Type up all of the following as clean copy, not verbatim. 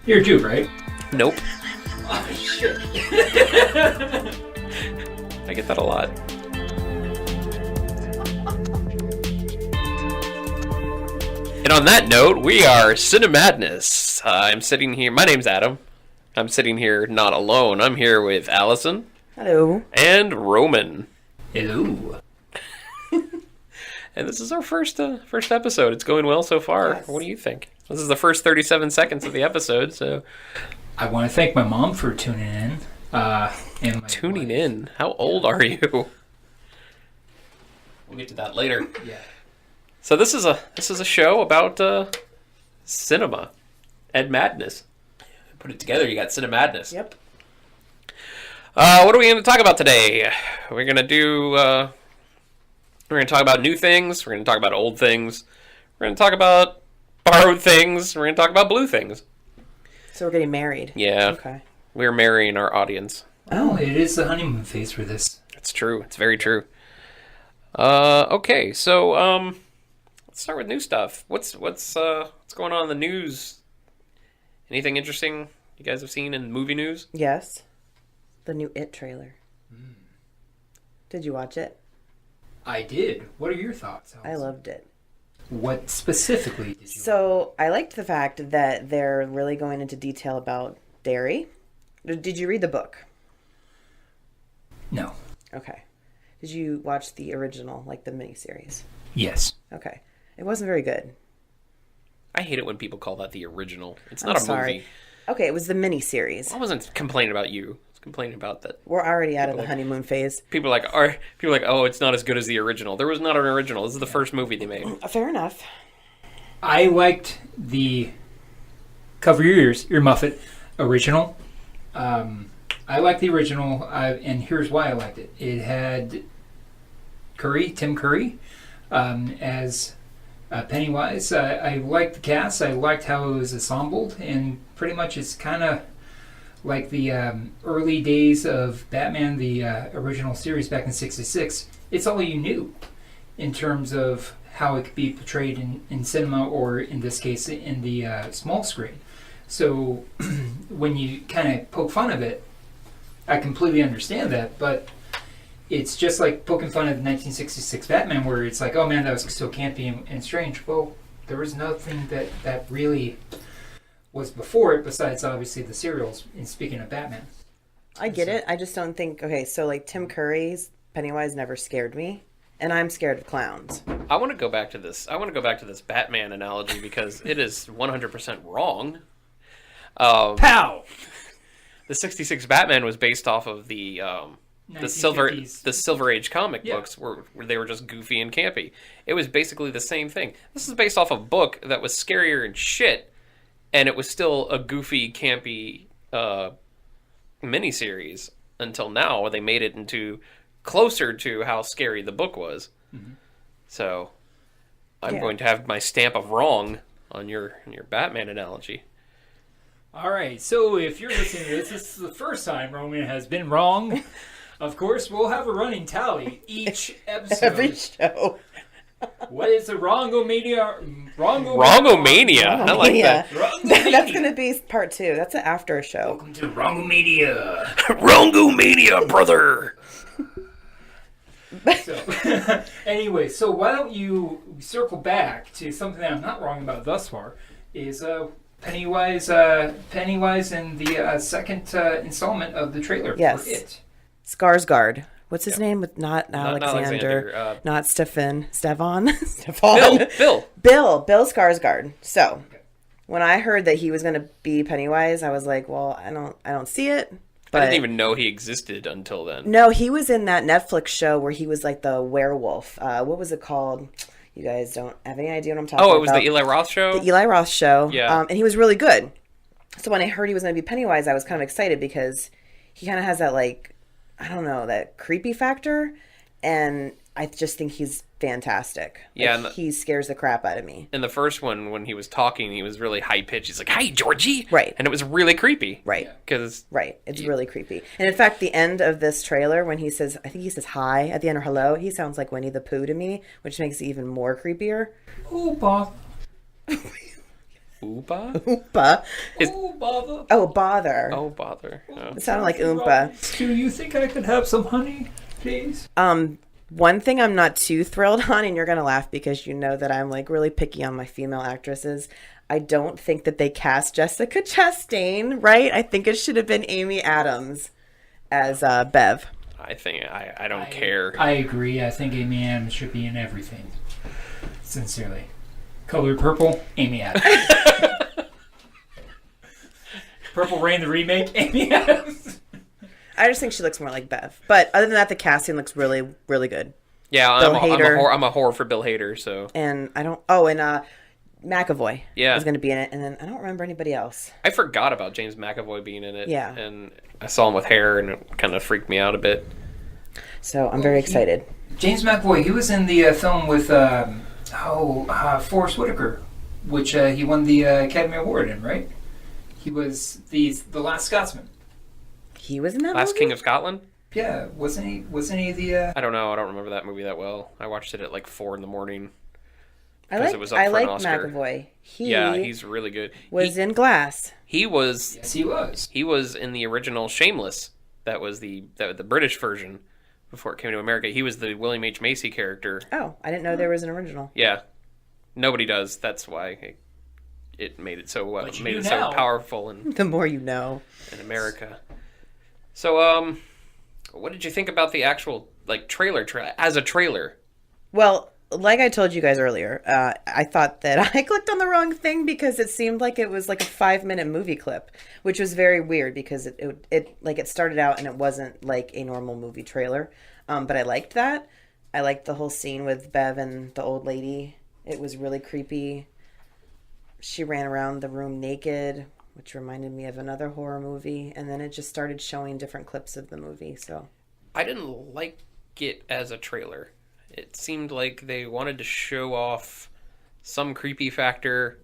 You're a Jew, right? Nope. Oh, shit. I get that a lot. And on that note, we are Cinemadness. I'm sitting here. My name's Adam. I'm sitting here not alone. I'm here with Allison. Hello. And Roman. Hello. And this is our first episode. It's going well so far. Yes. What do you think? This is the first 37 seconds of the episode, so... I want to thank my mom for tuning in. And my Tuning wife. in? How old are you? We'll get to that later. Yeah. So this is a show about cinema and madness. Put it together, you got Cinemadness. Yep. What are we going to talk about today? We're going to talk about new things. We're going to talk about old things. We're going to talk about borrowed things. We're going to talk about blue things. So we're getting married. Yeah. Okay. We're marrying our audience. Oh, it is the honeymoon phase for this. It's true. It's very true. Okay, so let's start with new stuff. What's going on in the news? Anything interesting you guys have seen in movie news? Yes. The new It trailer. Did you watch it? I did. What are your thoughts, I Allison? loved it. What specifically did you So I liked the fact that they're really going into detail about dairy. Did you read the book? No. Okay. Did you watch the original, like the miniseries? Yes. Okay. It wasn't very good. I hate it when people call that the original. It's I'm not a sorry. movie. Okay, it was the miniseries. I wasn't complaining about you. I was complaining about that. We're already out of the People- honeymoon phase. People are like, oh, it's not as good as the original. There was not an original. This is the first movie they made. Fair enough. I liked the Cover Your Ears, Ear Muffet original. I liked the original, and here's why I liked it. It had Tim Curry, as Pennywise. I liked the cast. I liked how it was assembled, and pretty much it's kind of like the early days of Batman, the original series back in '66. It's all you knew in terms of how it could be portrayed in cinema, or in this case, in the small screen. So when you kind of poke fun of it, I completely understand that, but it's just like poking fun of the 1966 Batman, where it's like, oh man, that was so campy and strange. Well, there was nothing that really was before it, besides obviously the serials, in speaking of Batman. I get it. I just don't think... Okay, so like Tim Curry's Pennywise never scared me. And I'm scared of clowns. I want to go back to this. I want to go back to this Batman analogy because it is 100% wrong. Pow! The '66 Batman was based off of the Silver 1950s. Age comic books, where they were just goofy and campy. It was basically the same thing. This is based off a book that was scarier and shit, and it was still a goofy, campy miniseries until now. They made it into closer to how scary the book was. Mm-hmm. So I'm going to have my stamp of wrong on your Batman analogy. All right, so if you're listening to this is the first time Roman has been wrong. Of course, we'll have a running tally each episode. Every show. What is the Wrongomania? Wrongomania. I like that. That's going to be part 2. That's an after show. Welcome to Wrongomania. Wrongomania, brother. So, anyway, so why don't you circle back to something that I'm not wrong about thus far, is Pennywise in the second installment of the trailer Yes. for It. Skarsgård. What's his name? Not Alexander. Not Stefan. Bill Skarsgård. So, when I heard that he was going to be Pennywise, I was like, well, I don't see it. But I didn't even know he existed until then. No, he was in that Netflix show where he was like the werewolf. What was it called? You guys don't have any idea what I'm talking about. Oh, it was the Eli Roth show? The Eli Roth show. Yeah. And he was really good. So when I heard he was going to be Pennywise, I was kind of excited because he kind of has that, like, I don't know, that creepy factor. And I just think he's fantastic. Yeah. Like, he scares the crap out of me. In the first one, when he was talking, he was really high-pitched. He's like, "Hi, Georgie!" Right. And it was really creepy. Right. Because... Right. It's really creepy. And in fact, the end of this trailer, when he says, I think he says hi at the end, or hello, he sounds like Winnie the Pooh to me, which makes it even more creepier. Oh, Bob. Oompa? Oompa. Oh, bother. Oh, bother. Oh, bother. Oh. It sounded like Oompa. Do you think I could have some honey, please? One thing I'm not too thrilled on, and you're going to laugh because you know that I'm like really picky on my female actresses. I don't think that they cast Jessica Chastain right. I think it should have been Amy Adams as Bev. I think I don't care. I agree. I think Amy Adams should be in everything. Sincerely. Color Purple, Amy Adams. Purple Rain, the remake, Amy Adams. I just think she looks more like Bev. But other than that, the casting looks really, really good. Yeah, I'm a whore for Bill Hader, so. And I don't... Oh, and McAvoy is going to be in it. And then I don't remember anybody else. I forgot about James McAvoy being in it. Yeah. And I saw him with hair, and it kind of freaked me out a bit. So I'm very excited. James McAvoy, he was in the film with Forrest Whitaker, which he won the Academy Award in, right? He was the Last Scotsman. He was in that Last movie? King of Scotland? Yeah, wasn't he the... I don't know. I don't remember that movie that well. I watched it at like 4 in the morning. I like Oscar. McAvoy. He's really good. Was in Glass. He was. Yes, he was. He was in the original Shameless. That was the British version before it came to America. He was the William H. Macy character. Oh, I didn't know there was an original. Yeah, nobody does. That's why it made it so so powerful in The more you know. in America. So, what did you think about the actual trailer as a trailer? Well, like I told you guys earlier, I thought that I clicked on the wrong thing because it seemed like it was like a 5-minute movie clip, which was very weird because it started out and it wasn't like a normal movie trailer. But I liked that. I liked the whole scene with Bev and the old lady. It was really creepy. She ran around the room naked, which reminded me of another horror movie. And then it just started showing different clips of the movie. So I didn't like it as a trailer. It seemed like they wanted to show off some creepy factor,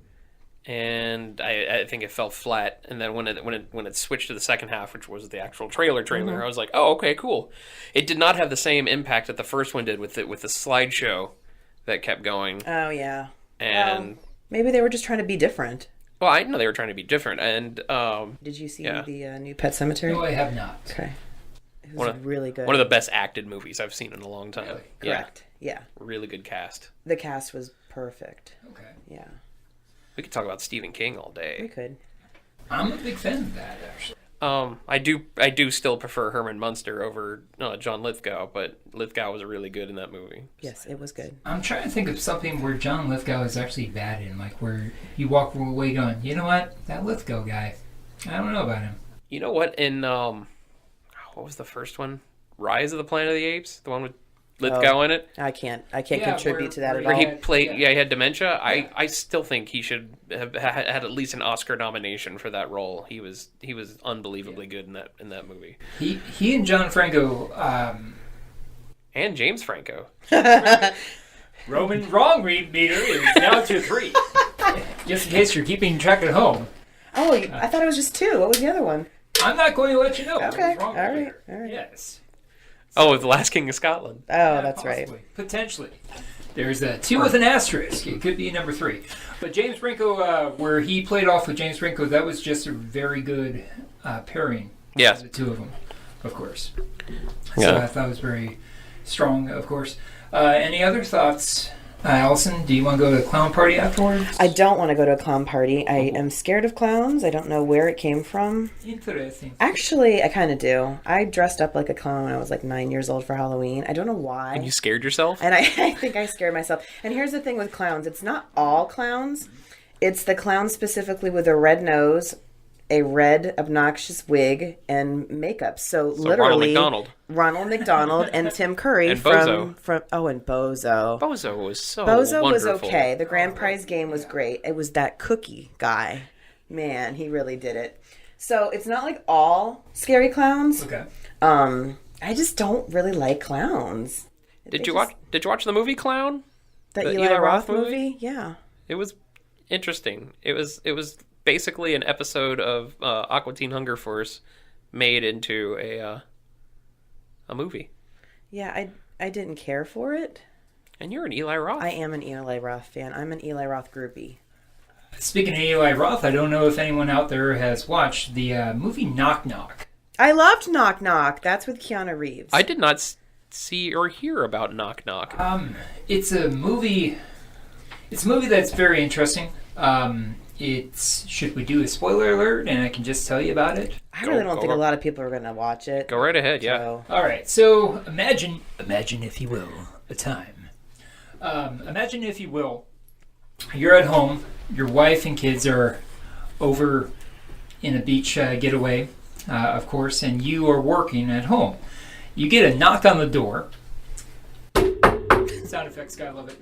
and I think it fell flat. And then when it switched to the second half, which was the actual trailer, I was like, oh, okay, cool. It did not have the same impact that the first one did with the slideshow that kept going. Oh yeah. And maybe they were just trying to be different. Well, I know they were trying to be different. And did you see the new Pet Cemetery? No, I have not. Okay. It was really good. One of the best acted movies I've seen in a long time. Really? Correct. Yeah. Really good cast. The cast was perfect. Okay. Yeah. We could talk about Stephen King all day. We could. I'm a big fan of that, actually. I do still prefer Herman Munster over John Lithgow, but Lithgow was really good in that movie. Yes, it was good. I'm trying to think of something where John Lithgow is actually bad in, like where you walk away going, you know what? That Lithgow guy, I don't know about him. You know what? In what was the first one? Rise of the Planet of the Apes, the one with Lithgow in it. I can't contribute to that at Where all. he played, he had dementia. Yeah. I still think he should have had at least an Oscar nomination for that role. He was unbelievably good in that movie. He and John Franco, and James Franco. Roman wrong read meter is now to 3. Just in case you're keeping track at home. Oh, I thought it was just 2. What was the other one? I'm not going to let you know. Okay. All right. Yes. Oh, The Last King of Scotland. Oh, Yeah, that's possibly. right. Potentially. There's a 2 with an asterisk. It could be number 3. But James Franco, where he played off with James Franco, that was just a very good pairing. Yes. The 2 of them, of course. So Yeah. I thought it was very strong, of course. Any other thoughts? Allison, do you want to go to the clown party afterwards? I don't want to go to a clown party. I am scared of clowns. I don't know where it came from. Interesting. Actually, I kind of do. I dressed up like a clown when I was like 9 years old for Halloween. I don't know why. And you scared yourself? And I think I scared myself. And here's the thing with clowns. It's not all clowns. It's the clowns specifically with a red nose, a red obnoxious wig, and makeup. So literally Ronald McDonald and Tim Curry and from and Bozo. Bozo was so Bozo wonderful. was okay. The grand prize game was great. It was that cookie guy. Man, he really did it. So it's not like all scary clowns. Okay. I just don't really like clowns. Did you watch the movie Clown? The The Eli Eli Roth Roth movie? Yeah. It was interesting. It was basically an episode of Aqua Teen Hunger Force made into a movie. Yeah, I didn't care for it. And you're an Eli Roth. I am an Eli Roth fan. I'm an Eli Roth groupie. Speaking of Eli Roth, I don't know if anyone out there has watched the movie Knock Knock. I loved Knock Knock. That's with Keanu Reeves. I did not see or hear about Knock Knock. It's a movie. It's a movie that's very interesting. Should we do a spoiler alert, and I can just tell you about it? I really don't think a lot of people are going to watch it. Go right ahead, yeah. So. All right. So imagine if you will, a time. Imagine if you will, you're at home. Your wife and kids are over in a beach getaway, of course, and you are working at home. You get a knock on the door. Sound effects, gotta love it.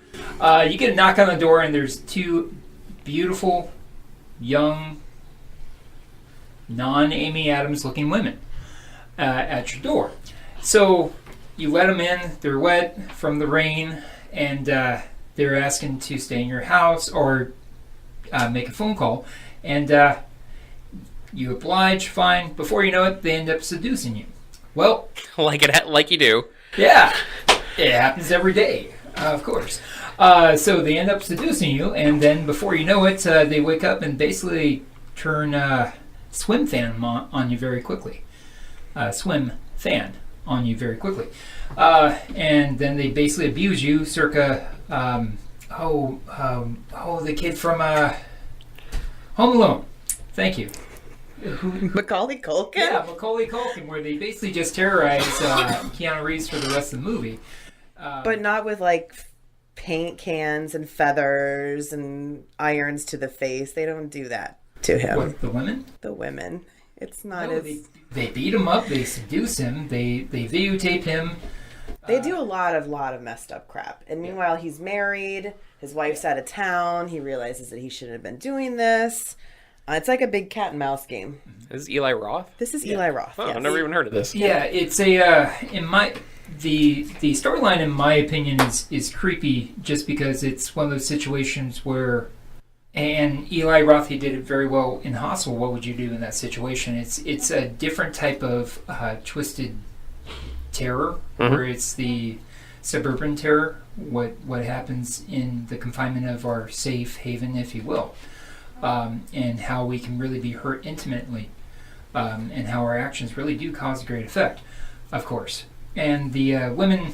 You get a knock on the door, and there's two beautiful, young, non-Amy Adams-looking women at your door. So you let them in. They're wet from the rain, and they're asking to stay in your house or make a phone call. And you oblige, fine. Before you know it, they end up seducing you. Well, like you do. Yeah, it happens every day, of course. So they end up seducing you, and then before you know it, they wake up and basically turn swim fan on you very quickly. Swim fan on you very quickly. And then they basically abuse you circa, the kid from Home Alone. Thank you. Macaulay Culkin? Yeah, Macaulay Culkin, where they basically just terrorize Keanu Reeves for the rest of the movie. But not with, like, paint cans and feathers and irons to the face. They don't do that to him. What, the women? The women. It's not No, as... They beat him up, they seduce him, they videotape him. They do a lot of messed up crap. And meanwhile, he's married. His wife's out of town. He realizes that he shouldn't have been doing this. It's like a big cat and mouse game. This is Eli Roth? This is Eli Roth. Oh, yes. I've never even heard of this. Yeah, it's a the storyline, in my opinion, is creepy just because it's one of those situations where, and Eli Roth, he did it very well in Hostel. What would you do in that situation? It's a different type of twisted terror, where it's the suburban terror, what happens in the confinement of our safe haven, if you will, and how we can really be hurt intimately, and how our actions really do cause a great effect, of course. And the women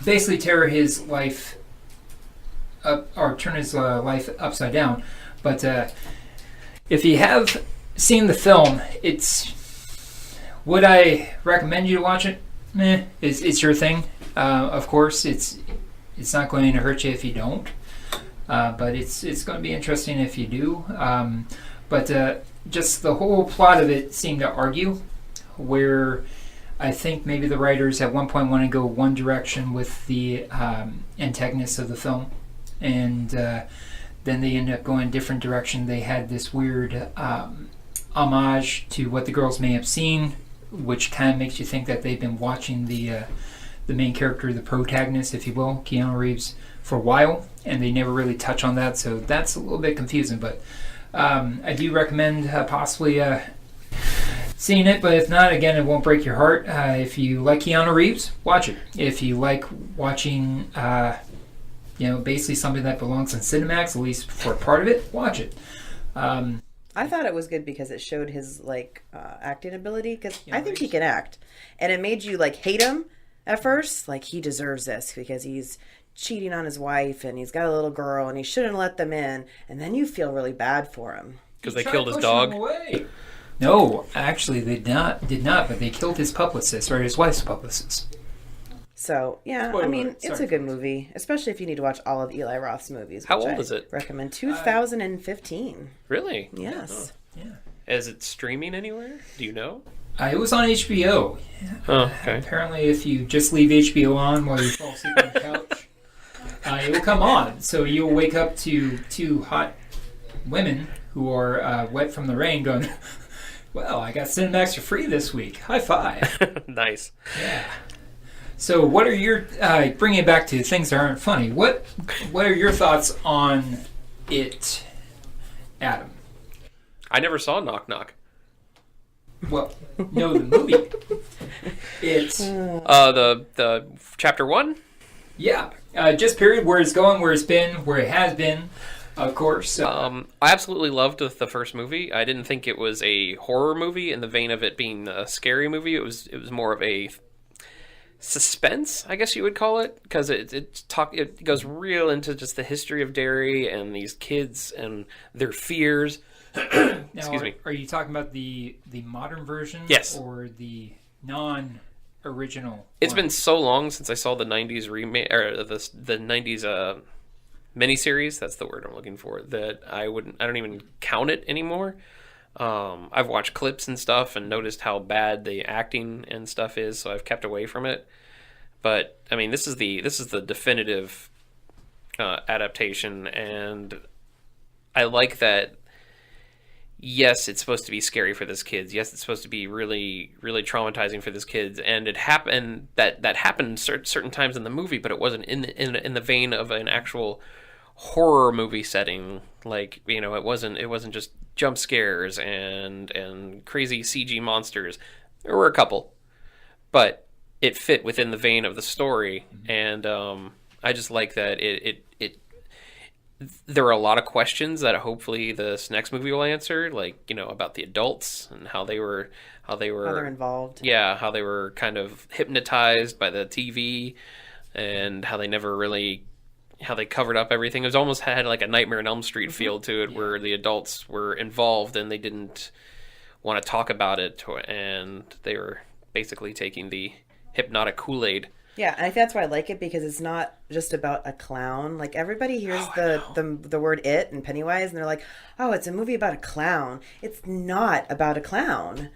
basically tear his life up, or turn his life upside down. But if you have seen the film, would I recommend you to watch it? It's your thing. Of course, it's not going to hurt you if you don't. But it's going to be interesting if you do. But just the whole plot of it seemed to argue, where I think maybe the writers at one point want to go one direction with the antagonists of the film, and then they end up going a different direction. They had this weird homage to what the girls may have seen, which kind of makes you think that they've been watching the main character, the protagonist, if you will, Keanu Reeves, for a while, and they never really touch on that, so that's a little bit confusing. But I do recommend possibly seeing it, but if not, again, it won't break your heart. If you like Keanu Reeves, watch it. If you like watching, basically something that belongs in Cinemax, at least for a part of it, watch it. I thought it was good because it showed his acting ability, because I think he can act, and it made you hate him at first. Like, he deserves this because he's cheating on his wife and he's got a little girl and he shouldn't let them in, and then you feel really bad for him because they killed his dog. No, actually, they did not, but they killed his publicist, or his wife's publicist. So, yeah, Spoiler I mean, alert. it's Sorry. a good movie, especially if you need to watch all of Eli Roth's movies. How which old I is it? Recommend 2015. Really? Yes. Yeah. Is it streaming anywhere? Do you know? It was on HBO. Oh, okay. Apparently, if you just leave HBO on while you fall asleep on the couch, it will come on. So you'll wake up to two hot women who are wet from the rain going, well, I got Cinemax for free this week. High five. Nice. Yeah. So what are your, bringing it back to things that aren't funny, what are your thoughts on it, Adam? I never saw Knock Knock. Well, no, the movie. It's... The chapter 1? Yeah. Just period, where it's going, where it's been, where it has been. Of course. I absolutely loved the first movie. I didn't think it was a horror movie in the vein of it being a scary movie. It was more of a suspense, I guess you would call it, because it goes real into just the history of Derry and these kids and their fears. Now, Excuse me. Are you talking about the modern version? Yes. Or the non-original? It's one? been so long since I saw the '90s remake or the '90s miniseries. That's the word I'm looking for. That I don't even count it anymore. I've watched clips and stuff and noticed how bad the acting and stuff is, so I've kept away from it. But I mean, this is the definitive adaptation, and I like that. Yes, it's supposed to be scary for this kids. Yes, it's supposed to be really, really traumatizing for this kids, and it happened that happened certain times in the movie, but it wasn't in the vein of an actual horror movie setting. Like, you know, it wasn't just jump scares and crazy CG monsters. There were a couple, but it fit within the vein of the story, and I just like that it there are a lot of questions that hopefully this next movie will answer, like, you know, about the adults and how they're involved. Yeah, how they were kind of hypnotized by the TV, and how they never really, how they covered up everything. It was almost had like a Nightmare on Elm Street feel to it, where the adults were involved and they didn't want to talk about it, and they were basically taking the hypnotic Kool-Aid. Yeah, and I think that's why I like it, because it's not just about a clown. Like, everybody hears the word "it" and Pennywise, and they're like, "Oh, it's a movie about a clown." It's not about a clown.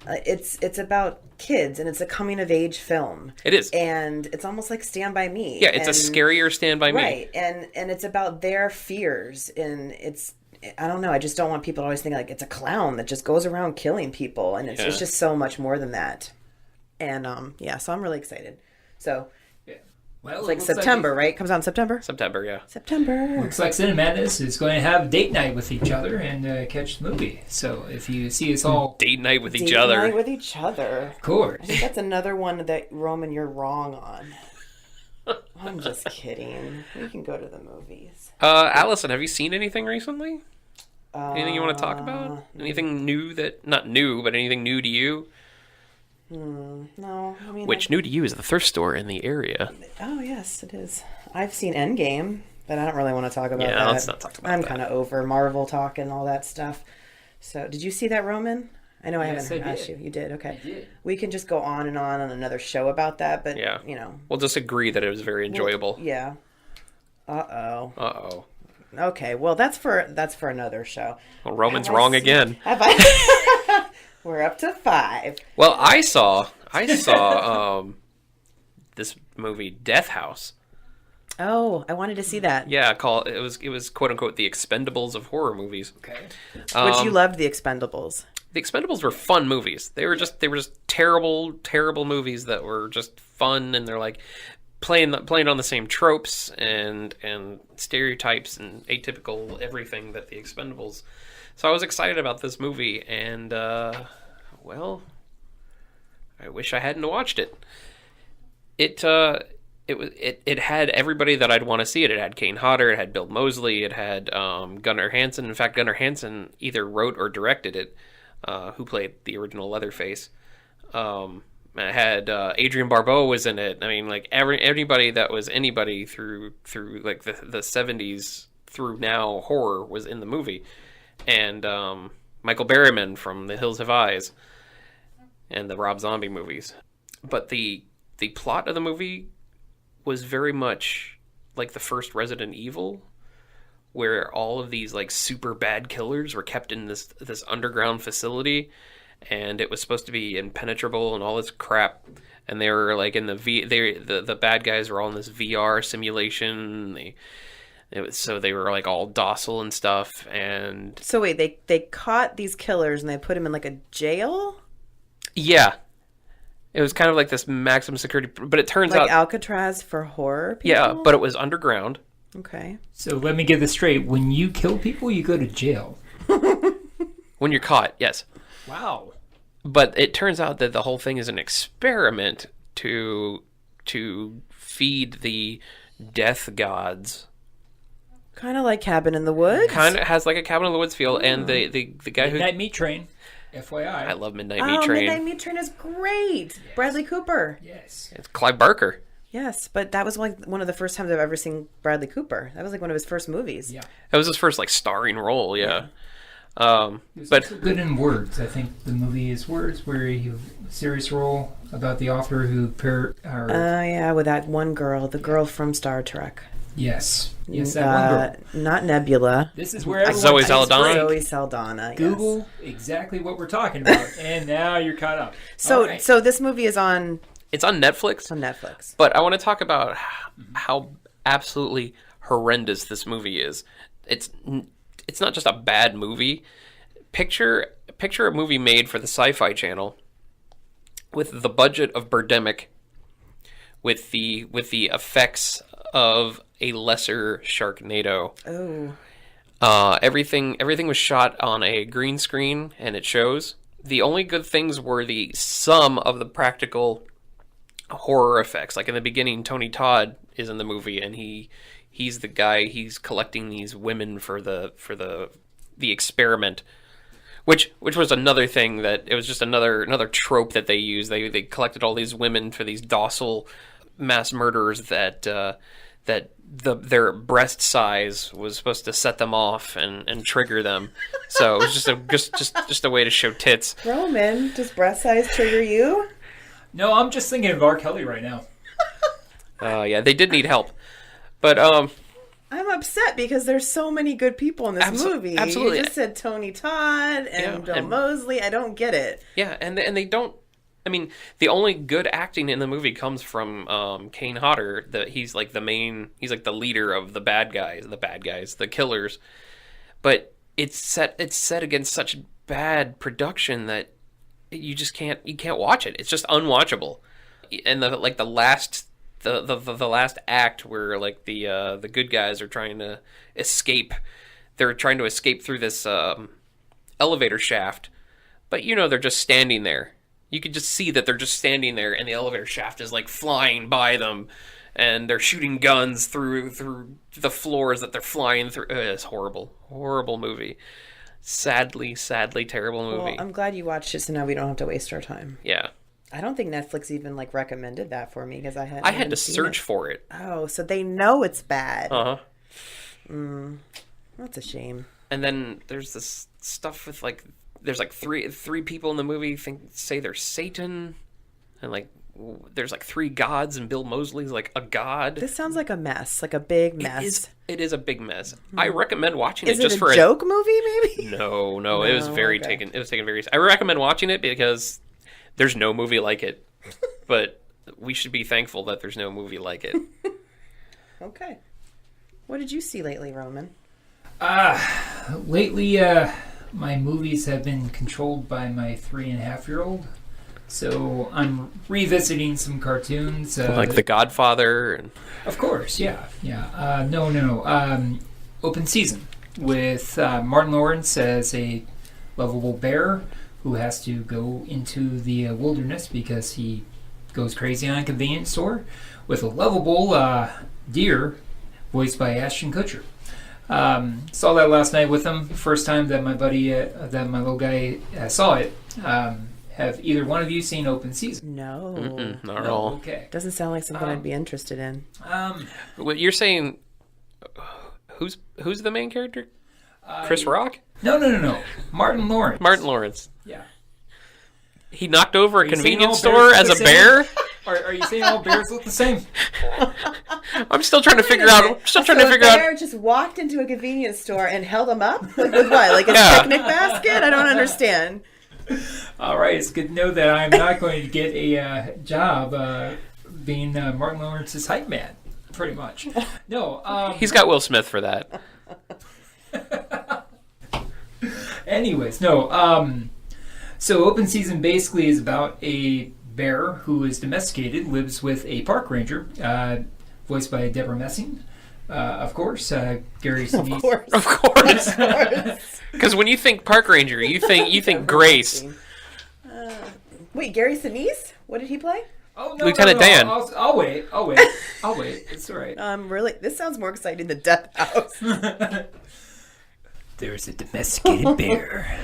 It's about kids, and it's a coming of age film. It is, and it's almost like Stand by Me. Yeah, it's a scarier Stand by Me. Right, and it's about their fears, and it's. I don't know. I just don't want people to always think like it's a clown that just goes around killing people, and it's just so much more than that. And so I'm really excited. So, well, it's like September, right? Comes out in September? September, yeah. September. Looks like Cinemadness is going to have date night with each other and catch the movie. So if you see us all... Date night with each other. Date night with each other. Of course. I think that's another one that, Roman, you're wrong on. I'm just kidding. We can go to the movies. Allison, have you seen anything recently? Anything you want to talk about? Anything new that... Not new, but anything new to you? No, I mean... Which, new to you, is the thrift store in the area. Oh, yes, it is. I've seen Endgame, but I don't really want to talk about that. Yeah, let's not talk about that. I'm kind of over Marvel talk and all that stuff. So, did you see that, Roman? I know Yes, I haven't I asked did. you. You did? Okay. I did. We can just go on and on another show about that, but, Yeah. you know. We'll just agree that it was very enjoyable. Yeah. Uh-oh. Uh-oh. Okay, well, that's for another show. Well, Roman's Have I wrong seen- again. Have I? We're up to 5. Well, I saw this movie Death House. Oh, I wanted to see that. Yeah, it was quote unquote the Expendables of horror movies. Okay. Which you loved, The Expendables. The Expendables were fun movies. They were just terrible movies that were just fun, and they're like playing on the same tropes and stereotypes and atypical everything that the Expendables. So I was excited about this movie, and well, I wish I hadn't watched it. It had everybody that I'd want to see it. It had Kane Hodder, it had Bill Moseley, it had Gunnar Hansen. In fact, Gunnar Hansen either wrote or directed it, who played the original Leatherface. It had Adrian Barbeau was in it. I mean, like everybody that was anybody through like the 70s through now horror was in the movie. And Michael Berryman from The Hills Have Eyes and the Rob Zombie movies. But the plot of the movie was very much like the first Resident Evil, where all of these like super bad killers were kept in this underground facility, and it was supposed to be impenetrable and all this crap. And they were like in the bad guys were all in this VR simulation. So they were like all docile and stuff. And So wait, they caught these killers and they put them in like a jail? yeah, it was kind of like this maximum security, but it turns Like out Alcatraz for horror people? yeah, but it was underground. Okay. So let me get this straight. When you kill people, you go to jail. When you're caught, yes. Wow. But it turns out that the whole thing is an experiment to feed the death gods Kind of like Cabin in the Woods. Kind of has like a Cabin in the Woods feel, and the guy who Midnight Meat Train, FYI. I love Midnight Meat Train. Midnight Meat Train is great. Yes. Bradley Cooper. Yes. It's Clive Barker. Yes, but that was like one of the first times I've ever seen Bradley Cooper. That was like one of his first movies. Yeah. That was his first like starring role. Yeah. But good in words. I think the movie is words, where you serious role about the author who with that one girl, the girl from Star Trek. Yes, that one girl. Not Nebula. This is where Zoe Saldana. Zoe Saldana. Google yes. exactly what we're talking about, and now you're caught up. So this movie is on. It's on Netflix. It's on Netflix. But I want to talk about how absolutely horrendous this movie is. It's not just a bad movie. Picture a movie made for the Sci-Fi Channel with the budget of Birdemic, with the effects of a lesser Sharknado. Oh. Everything was shot on a green screen, and it shows. The only good things were some of the practical horror effects. Like in the beginning, Tony Todd is in the movie, and he's the guy. He's collecting these women for the experiment, which was another thing that it was just another trope that they used. They collected all these women for these docile mass murderers that their breast size was supposed to set them off and trigger them. So it was just a way to show tits. Roman, does breast size trigger you? No, I'm just thinking of R. Kelly right now. Yeah, they did need help, but I'm upset because there's so many good people in this movie. Absolutely, you just said Tony Todd and Bill Moseley. I don't get it. Yeah, and they don't. I mean, the only good acting in the movie comes from Kane Hodder. He's like the main. He's like the leader of the bad guys, the killers. But it's set against such bad production that you just can't watch it. It's just unwatchable. And the last act where like the good guys are trying to escape. They're trying to escape through this elevator shaft, but they're just standing there. You could just see that they're just standing there, and the elevator shaft is like flying by them, and they're shooting guns through the floors that they're flying through. It's horrible movie. Sadly terrible movie. Well, I'm glad you watched it, so now we don't have to waste our time. Yeah. I don't think Netflix even like recommended that for me because I had to search for it. Oh, so they know it's bad. Uh-huh. That's a shame. And then there's this stuff with like there's like three people in the movie say they're Satan, and like there's like three gods, and Bill Moseley's like a god. This sounds like a mess, like a big mess. It is a big mess. I recommend watching it. Just for a joke movie, maybe? No, it was taken. It was taken very. I recommend watching it because there's no movie like it, but we should be thankful that there's no movie like it. Okay. What did you see lately, Roman? Lately, my movies have been controlled by my 3.5-year-old. So I'm revisiting some cartoons. Like The Godfather. And... Of course, yeah. No. Open Season with Martin Lawrence as a lovable bear who has to go into the wilderness because he goes crazy on a convenience store, with a lovable deer voiced by Ashton Kutcher. Saw that last night with him. First time that my buddy, that my little guy saw it. Have either one of you seen Open Season? No. Not at all. Okay. Doesn't sound like something I'd be interested in. What you're saying? Who's the main character? Chris Rock? No. Martin Lawrence. Martin Lawrence. Yeah. He knocked over a convenience store as a bear? Are you saying all bears look the same? I'm still trying to figure out. A bear just walked into a convenience store and held him up? Like, with what? Like a picnic basket? I don't understand. All right, it's good to know that I'm not going to get a job being Martin Lawrence's hype man, pretty much. No. He's got Will Smith for that. Anyways, no. So Open Season basically is about a bear who is domesticated, lives with a park ranger, voiced by Deborah Messing. Of course, Gary Sinise. Of course. Because when you think park ranger, you think Grace. Wait, Gary Sinise? What did he play? Oh no, Lieutenant no, no. Dan. I'll wait. I'll wait. I'll wait. It's all right. Really, this sounds more exciting than Death House. There's a domesticated bear.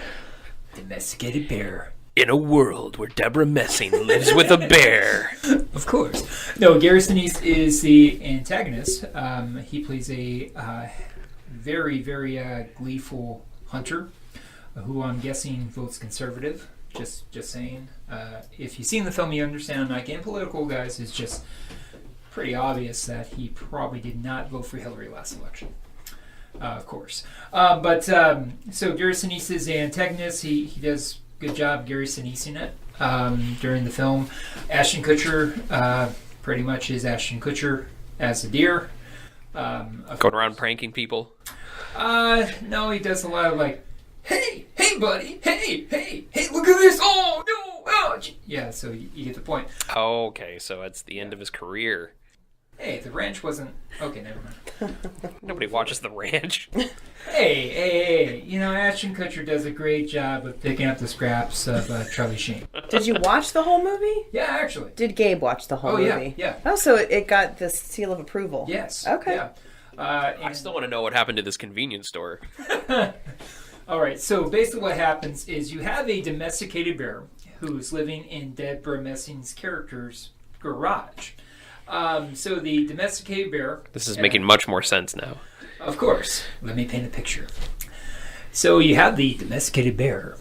Domesticated bear. In a world where Deborah Messing lives with a bear. Of course. No, Gary Sinise is the antagonist. He plays a very, very gleeful hunter who I'm guessing votes conservative. Just saying. If you've seen the film, you understand I'm not getting political, guys. It's just pretty obvious that he probably did not vote for Hillary last election. Of course. So Gary Sinise is the antagonist. He does a good job Gary Sinising it during the film. Ashton Kutcher pretty much is Ashton Kutcher as a deer. Going around pranking people. No, he does a lot of like, hey, buddy, hey, look at this, oh, no, ouch. Yeah, so you get the point. Okay, so it's the end of his career. Hey, the ranch wasn't, okay, never mind. Nobody watches The Ranch. Hey, Ashton Kutcher does a great job of picking up the scraps of Charlie Sheen. Did you watch the whole movie? Yeah, actually. Did Gabe watch the whole movie? Yeah. Oh, so it got the seal of approval. Yes. Okay. Yeah. I still want to know what happened to this convenience store. All right, so basically what happens is you have a domesticated bear who's living in Deborah Messing's character's garage. So the domesticated bear... This is making much more sense now. Of course. Let me paint a picture. So you have the domesticated bear,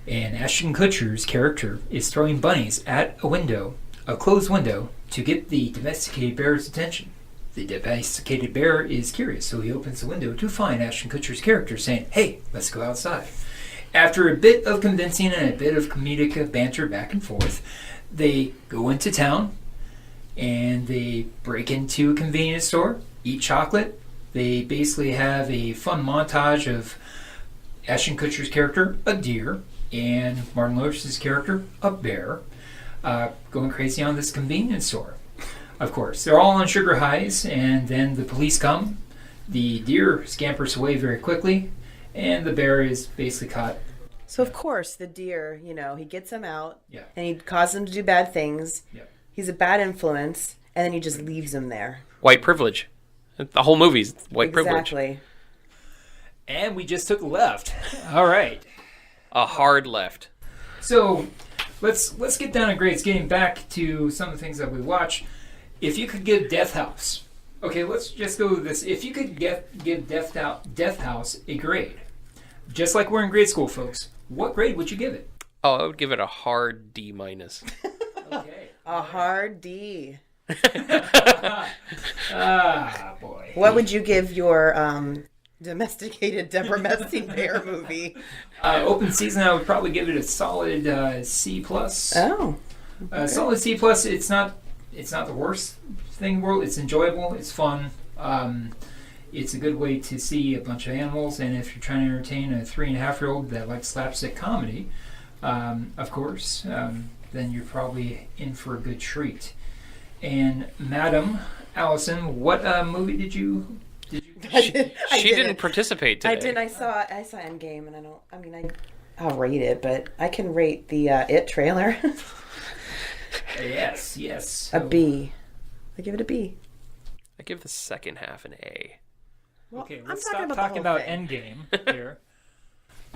and Ashton Kutcher's character is throwing bunnies at a closed window, to get the domesticated bear's attention. The domesticated bear is curious, so he opens the window to find Ashton Kutcher's character saying, hey, let's go outside. After a bit of convincing and a bit of comedic banter back and forth, they go into town, and they break into a convenience store, eat chocolate. They basically have a fun montage of Ashton Kutcher's character, a deer, and Martin Lawrence's character, a bear, going crazy on this convenience store. Of course, they're all on sugar highs, and then the police come. The deer scampers away very quickly, and the bear is basically caught. So, of course, the deer, he gets him out, Yeah. and he causes him to do bad things. Yeah. He's a bad influence, and then he just leaves him there. White privilege. The whole movie's white privilege. Exactly. And we just took a left. All right. A hard left. So let's get down to grades. Getting back to some of the things that we watch. If you could give Death House, okay, let's just go with this. If you could give Death House a grade, just like we're in grade school, folks, what grade would you give it? Oh, I would give it a hard D minus. Okay. A hard D. Ah, boy. What would you give your domesticated Deborah Messing bear movie? Open season, I would probably give it a solid C plus. Oh. Okay. Solid C plus. It's not the worst thing in the world. It's enjoyable. It's fun. It's a good way to see a bunch of animals. And if you're trying to entertain a 3.5-year-old that likes slapstick comedy, of course, then you're probably in for a good treat. And Madam Allison, what movie did you? She didn't participate today. I didn't. I saw Endgame, and I'll rate it, but I can rate the It trailer. Yes. A B. I give it a B. I give the second half an A. Well, Okay, I'm let's talking stop about the talking whole about thing. Endgame here.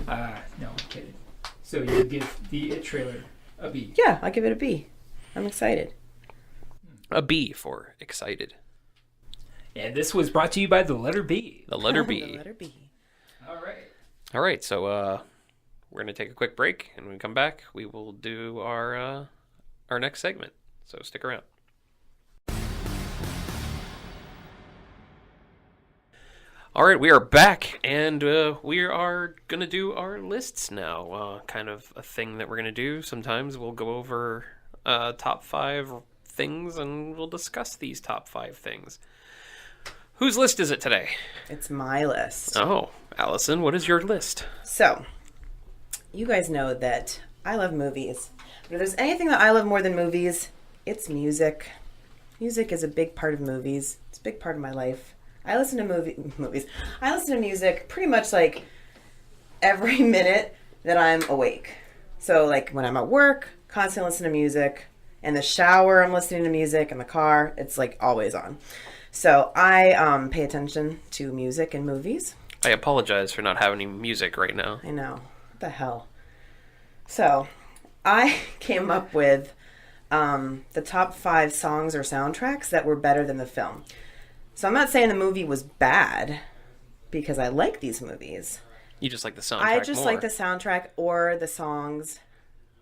No, I'm kidding. So you give the It trailer a B. Yeah, I'll give it a B. I'm excited. A B for excited. And this was brought to you by the letter B. The letter B. The letter B. All right. All right, so we're going to take a quick break, and when we come back, we will do our next segment. So stick around. All right, we are back, and we are going to do our lists now. Kind of a thing that we're going to do. Sometimes we'll go over top 5 things, and we'll discuss these top 5 things. Whose list is it today? It's my list. Oh, Allison, what is your list? So, you guys know that I love movies. But if there's anything that I love more than movies, it's music. Music is a big part of movies. It's a big part of my life. I listen to movies. I listen to music pretty much like every minute that I'm awake. So like when I'm at work, constantly listen to music. In the shower, I'm listening to music. In the car, it's like always on. So I pay attention to music in movies. I apologize for not having any music right now. I know. What the hell? So I came up with the top 5 songs or soundtracks that were better than the film. So I'm not saying the movie was bad, because I like these movies. You just like the soundtrack I just more. like the soundtrack or the songs.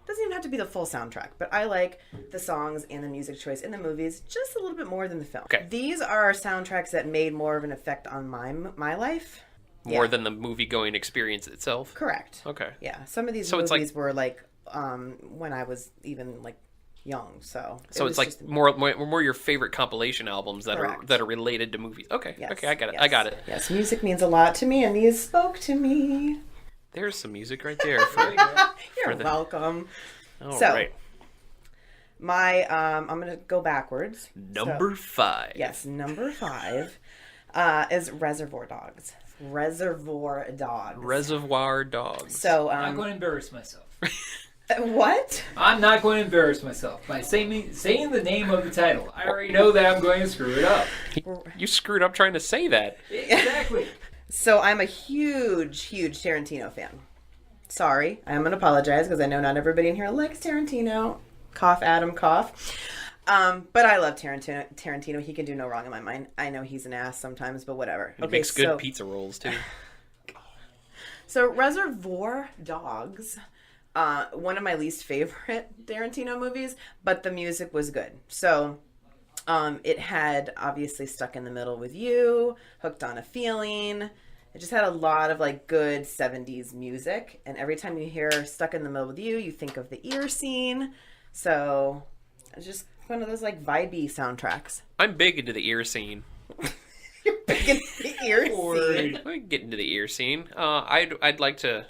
Doesn't even have to be the full soundtrack, but I like the songs and the music choice in the movies just a little bit more than the film. Okay. These are soundtracks that made more of an effect on my life. More than the movie-going experience itself? Correct. Okay. Yeah. Some of these So it's movies like- were like when I was even like young, so It's like more your favorite compilation albums that Correct. are related to movies. Okay. Yes, Okay, I got it. yes. I got it. Yes, music means a lot to me, and these spoke to me. There's some music right there for You're the- welcome. All So, right. My I'm gonna go backwards. Number 5. Yes, number 5 is Reservoir Dogs. Reservoir Dogs. Reservoir Dogs. So I'm not going to embarrass myself. what? I'm not going to embarrass myself by saying the name of the title. I already know that I'm going to screw it up. You screwed up trying to say that. Exactly. So I'm a huge Tarantino fan. Sorry, I'm gonna apologize because I know not everybody in here likes Tarantino. Cough, Adam, cough. But I love Tarantino. Tarantino, he can do no wrong in my mind. I know he's an ass sometimes, but whatever. He makes good pizza rolls too. So Reservoir Dogs, one of my least favorite Tarantino movies, but the music was good. So it had obviously Stuck in the Middle with You, Hooked on a Feeling. It just had a lot of like good 70s music. And every time you hear Stuck in the Middle with You, you think of the ear scene. So it's just one of those like vibey soundtracks. I'm big into the ear scene. You're big in the ear scene. We can get into the ear scene. I'd like to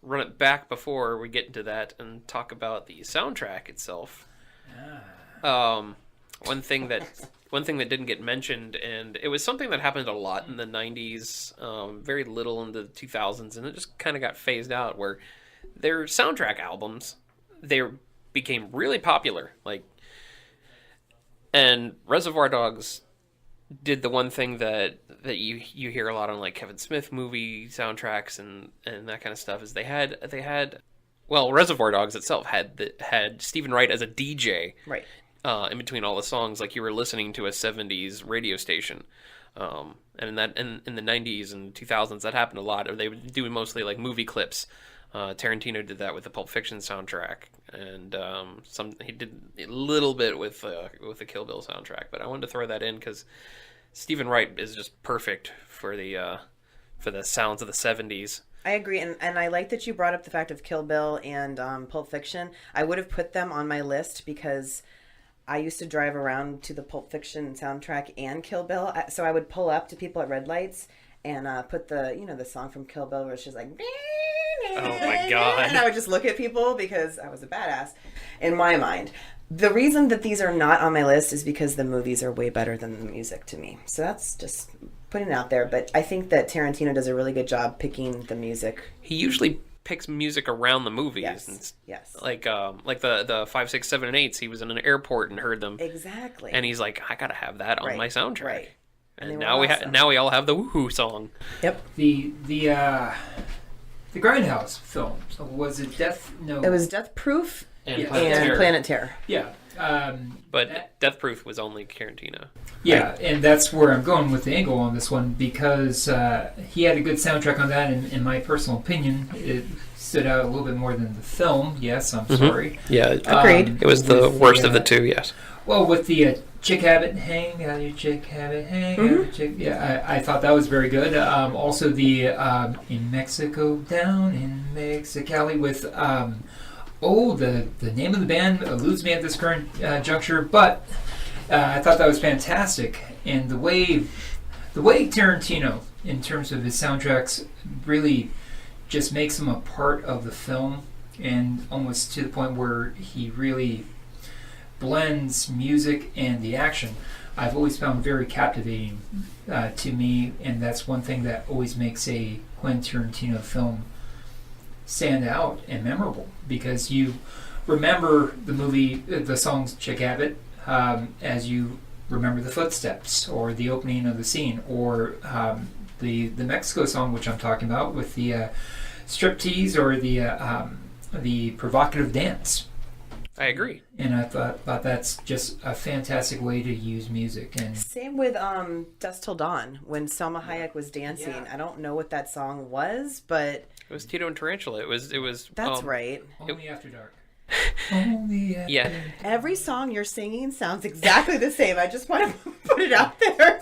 run it back before we get into that and talk about the soundtrack itself. One thing that didn't get mentioned, and it was something that happened a lot in the 90s, very little in the 2000s, and it just kind of got phased out, where their soundtrack albums, they became really popular. And Reservoir Dogs did the one thing that you hear a lot on like Kevin Smith movie soundtracks and that kind of stuff, is they had Reservoir Dogs itself had Stephen Wright as a DJ, Right. in between all the songs, like you were listening to a 70s radio station. And in the 90s and 2000s, that happened a lot. Or they would do mostly like movie clips. Tarantino did that with the Pulp Fiction soundtrack, and he did a little bit with the Kill Bill soundtrack. But I wanted to throw that in because Stephen Wright is just perfect for the sounds of the 70s. I agree, and I like that you brought up the fact of Kill Bill and Pulp Fiction. I would have put them on my list because I used to drive around to the Pulp Fiction soundtrack and Kill Bill. So I would pull up to people at red lights and put the song from Kill Bill where it's just like, Oh my God. and I would just look at people because I was a badass in my mind. The reason that these are not on my list is because the movies are way better than the music to me. So that's just putting it out there. But I think that Tarantino does a really good job picking the music. He usually picks music around the movies. Yes. Yes. Like the 5, 6, 7, and 8s. He was in an airport and heard them, Exactly. and he's like, I gotta have that on Right, my soundtrack. right. And they And were now awesome. now we all have the Woohoo song. Yep. The Grindhouse film. So was it Death? No. It was Death Proof And Yeah. Planet and Terror. Planet Terror. Yeah. But Death Proof was only Tarantino. Yeah, and that's where I'm going with the angle on this one because he had a good soundtrack on that, and in my personal opinion, it stood out a little bit more than the film. Yes, I'm sorry. Yeah, Agreed. It was the With worst of the two. Yes. Well, with the Chick Habit, hang out your chick habit, hang out your chick. Yeah, I thought that was very good. Also, the in Mexico, down in Mexicali with the name of the band eludes me at this current juncture, but I thought that was fantastic. And the way Tarantino, in terms of his soundtracks, really just makes them a part of the film, and almost to the point where he really blends music and the action, I've always found very captivating to me, and that's one thing that always makes a Quentin Tarantino film stand out and memorable because you remember the movie, the songs Chick Abbott, as you remember the footsteps or the opening of the scene, or the Mexico song, which I'm talking about, with the striptease or the provocative dance. I agree. And I thought that's just a fantastic way to use music. And same with Dusk Till Dawn, when Selma Hayek was dancing. Yeah. I don't know what that song was, but It was Tito and Tarantula. It was. that's right. Only After Dark. Only After Yeah. Dark. Every song you're singing sounds exactly the same. I just want to put it out there.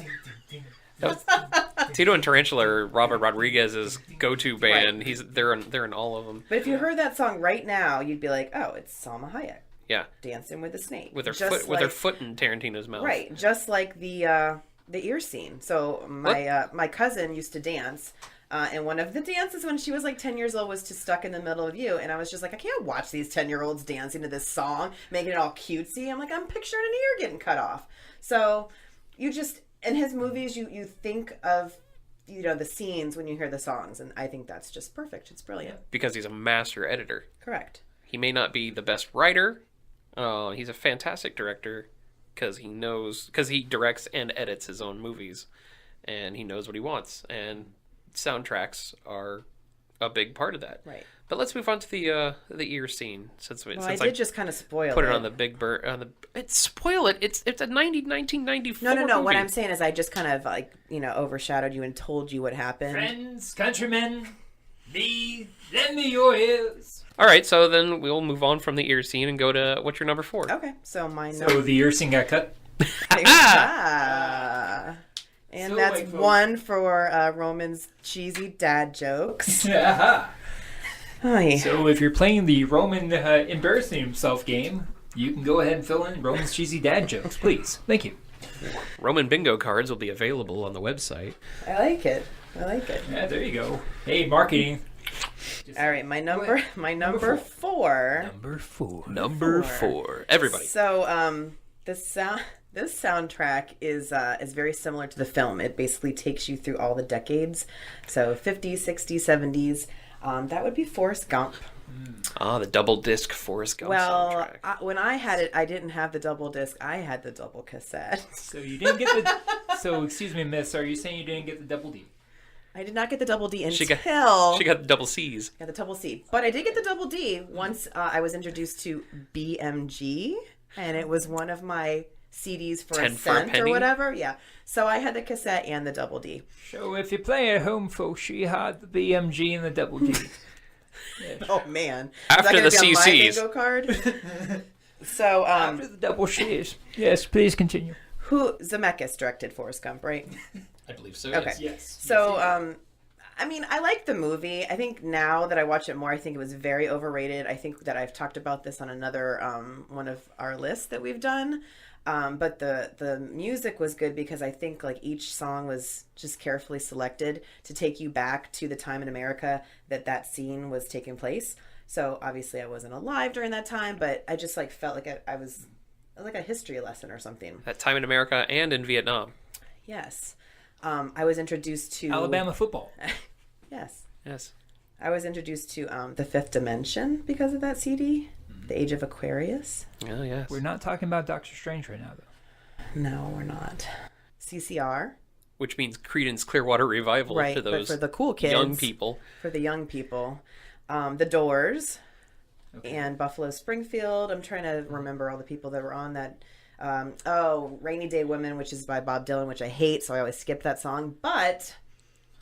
Tito and Tarantula are Robert Rodriguez's go-to band. Right. They're in all of them. But if you heard that song right now, you'd be like, "Oh, it's Salma Hayek Yeah, dancing with a snake with her Just foot with her foot in Tarantino's mouth. Right, just like the ear scene. So my cousin used to dance, and one of the dances when she was like 10 years old was to Stuck in the Middle of You, and I was just like, I can't watch these 10-year-olds dancing to this song, making it all cutesy. I'm like, I'm picturing an ear getting cut off. So you just in his movies, you think of the scenes when you hear the songs, and I think that's just perfect. It's brilliant. Because he's a master editor. Correct. He may not be the best writer. He's a fantastic director because he directs and edits his own movies, and he knows what he wants. And soundtracks are a big part of that. Right. But let's move on to the ear scene since I did just kind of spoil put it on the big spoil it. It's a 1994 No. movie. What I'm saying is I just kind of overshadowed you and told you what happened. Friends, countrymen, lend me your ears. All right, so then we'll move on from the ear scene and go to what's your number 4? Okay, so my So the ear scene got cut. And So, that's like, one for Roman's cheesy dad jokes. Yeah. Hi. So if you're playing the Roman embarrassing himself game, you can go ahead and fill in Roman's cheesy dad jokes, please. Thank you. Roman bingo cards will be available on the website. I like it. Yeah, there you go. Hey, marketing. All right, my number four. Number four. Everybody. So this soundtrack is very similar to the film. It basically takes you through all the decades. So 50s, 60s, 70s. That would be Forrest Gump. The double disc Forrest Gump soundtrack. When I had it, I didn't have the double disc. I had the double cassette. So you didn't get the... So, excuse me, miss, are you saying you didn't get the double D? I did not get the double D until... She got the double C's. Got the double C. But I did get the double D once I was introduced to BMG, and it was one of my CDs for a cent or whatever. Yeah. So I had the cassette and the double D. So if you play at home, folks, she had the BMG and the double D. Yeah. Oh, man. After the Is that gonna be on my CCs. bingo card? So, After the double C's. Yes, please continue. Zemeckis directed Forrest Gump, right? I believe so. Okay. Yes. So, I mean, I like the movie. I think now that I watch it more, I think it was very overrated. I think that I've talked about this on another one of our lists that we've done. But the music was good because I think like each song was just carefully selected to take you back to the time in America that scene was taking place. So obviously I wasn't alive during that time, but I just like felt like I was like a history lesson or something. That time in America and in Vietnam. Yes. I was introduced to Alabama football. Yes. Yes. I was introduced to The Fifth Dimension because of that CD, The Age of Aquarius. Oh, yes. We're not talking about Doctor Strange right now, though. No, we're not. CCR. Which means Creedence Clearwater Revival Right, to those but for the cool kids. young people. For the young people. The Doors. Okay. And Buffalo Springfield. I'm trying to remember all the people that were on that. Rainy Day Women, which is by Bob Dylan, which I hate, so I always skip that song. But,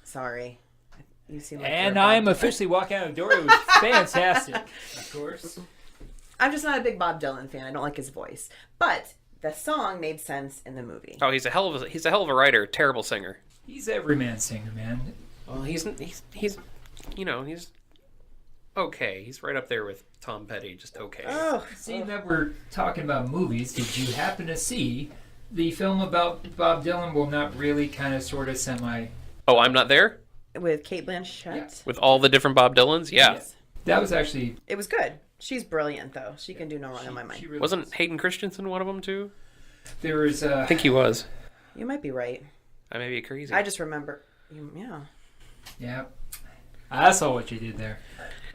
sorry. You seem like And you're a Bob I'm Dylan. officially walking out the door. It was fantastic, of course. I'm just not a big Bob Dylan fan. I don't like his voice. But the song made sense in the movie. Oh, he's a hell of a writer, terrible singer. He's every man's singer, man. Well, he's okay. He's right up there with Tom Petty, just okay. Oh, Seeing that we're talking about movies, did you happen to see the film about Bob Dylan? Well, not really, kind of, sort of, semi. Oh, I'm Not There? with Cate Blanchett. Yeah. With all the different Bob Dylans? Yeah. Yes. That was actually. It was good. She's brilliant, though. She can do no wrong in my mind. She really Wasn't Hayden Christensen one of them, too? There was. I think he was. You might be right. I may be crazy. I just remember. Yeah. Yeah. I saw what you did there.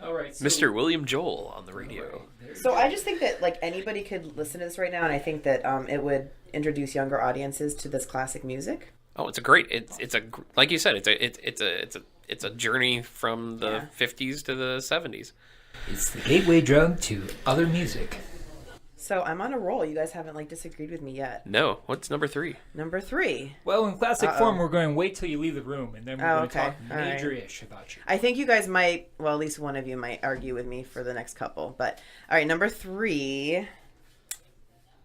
All right, so, Mr. William Joel on the radio. So I just think that like anybody could listen to this right now, and I think that it would introduce younger audiences to this classic music. Oh, it's a great. It's a like you said. It's a journey from the 50s to the 70s. It's the gateway drug to other music. So I'm on a roll. You guys haven't like disagreed with me yet. No, what's number 3? Number 3. Well, in classic form, we're going to wait till you leave the room, and then we're going to talk major-ish about you. I think you guys might, well, at least one of you might argue with me for the next couple. But all right, number 3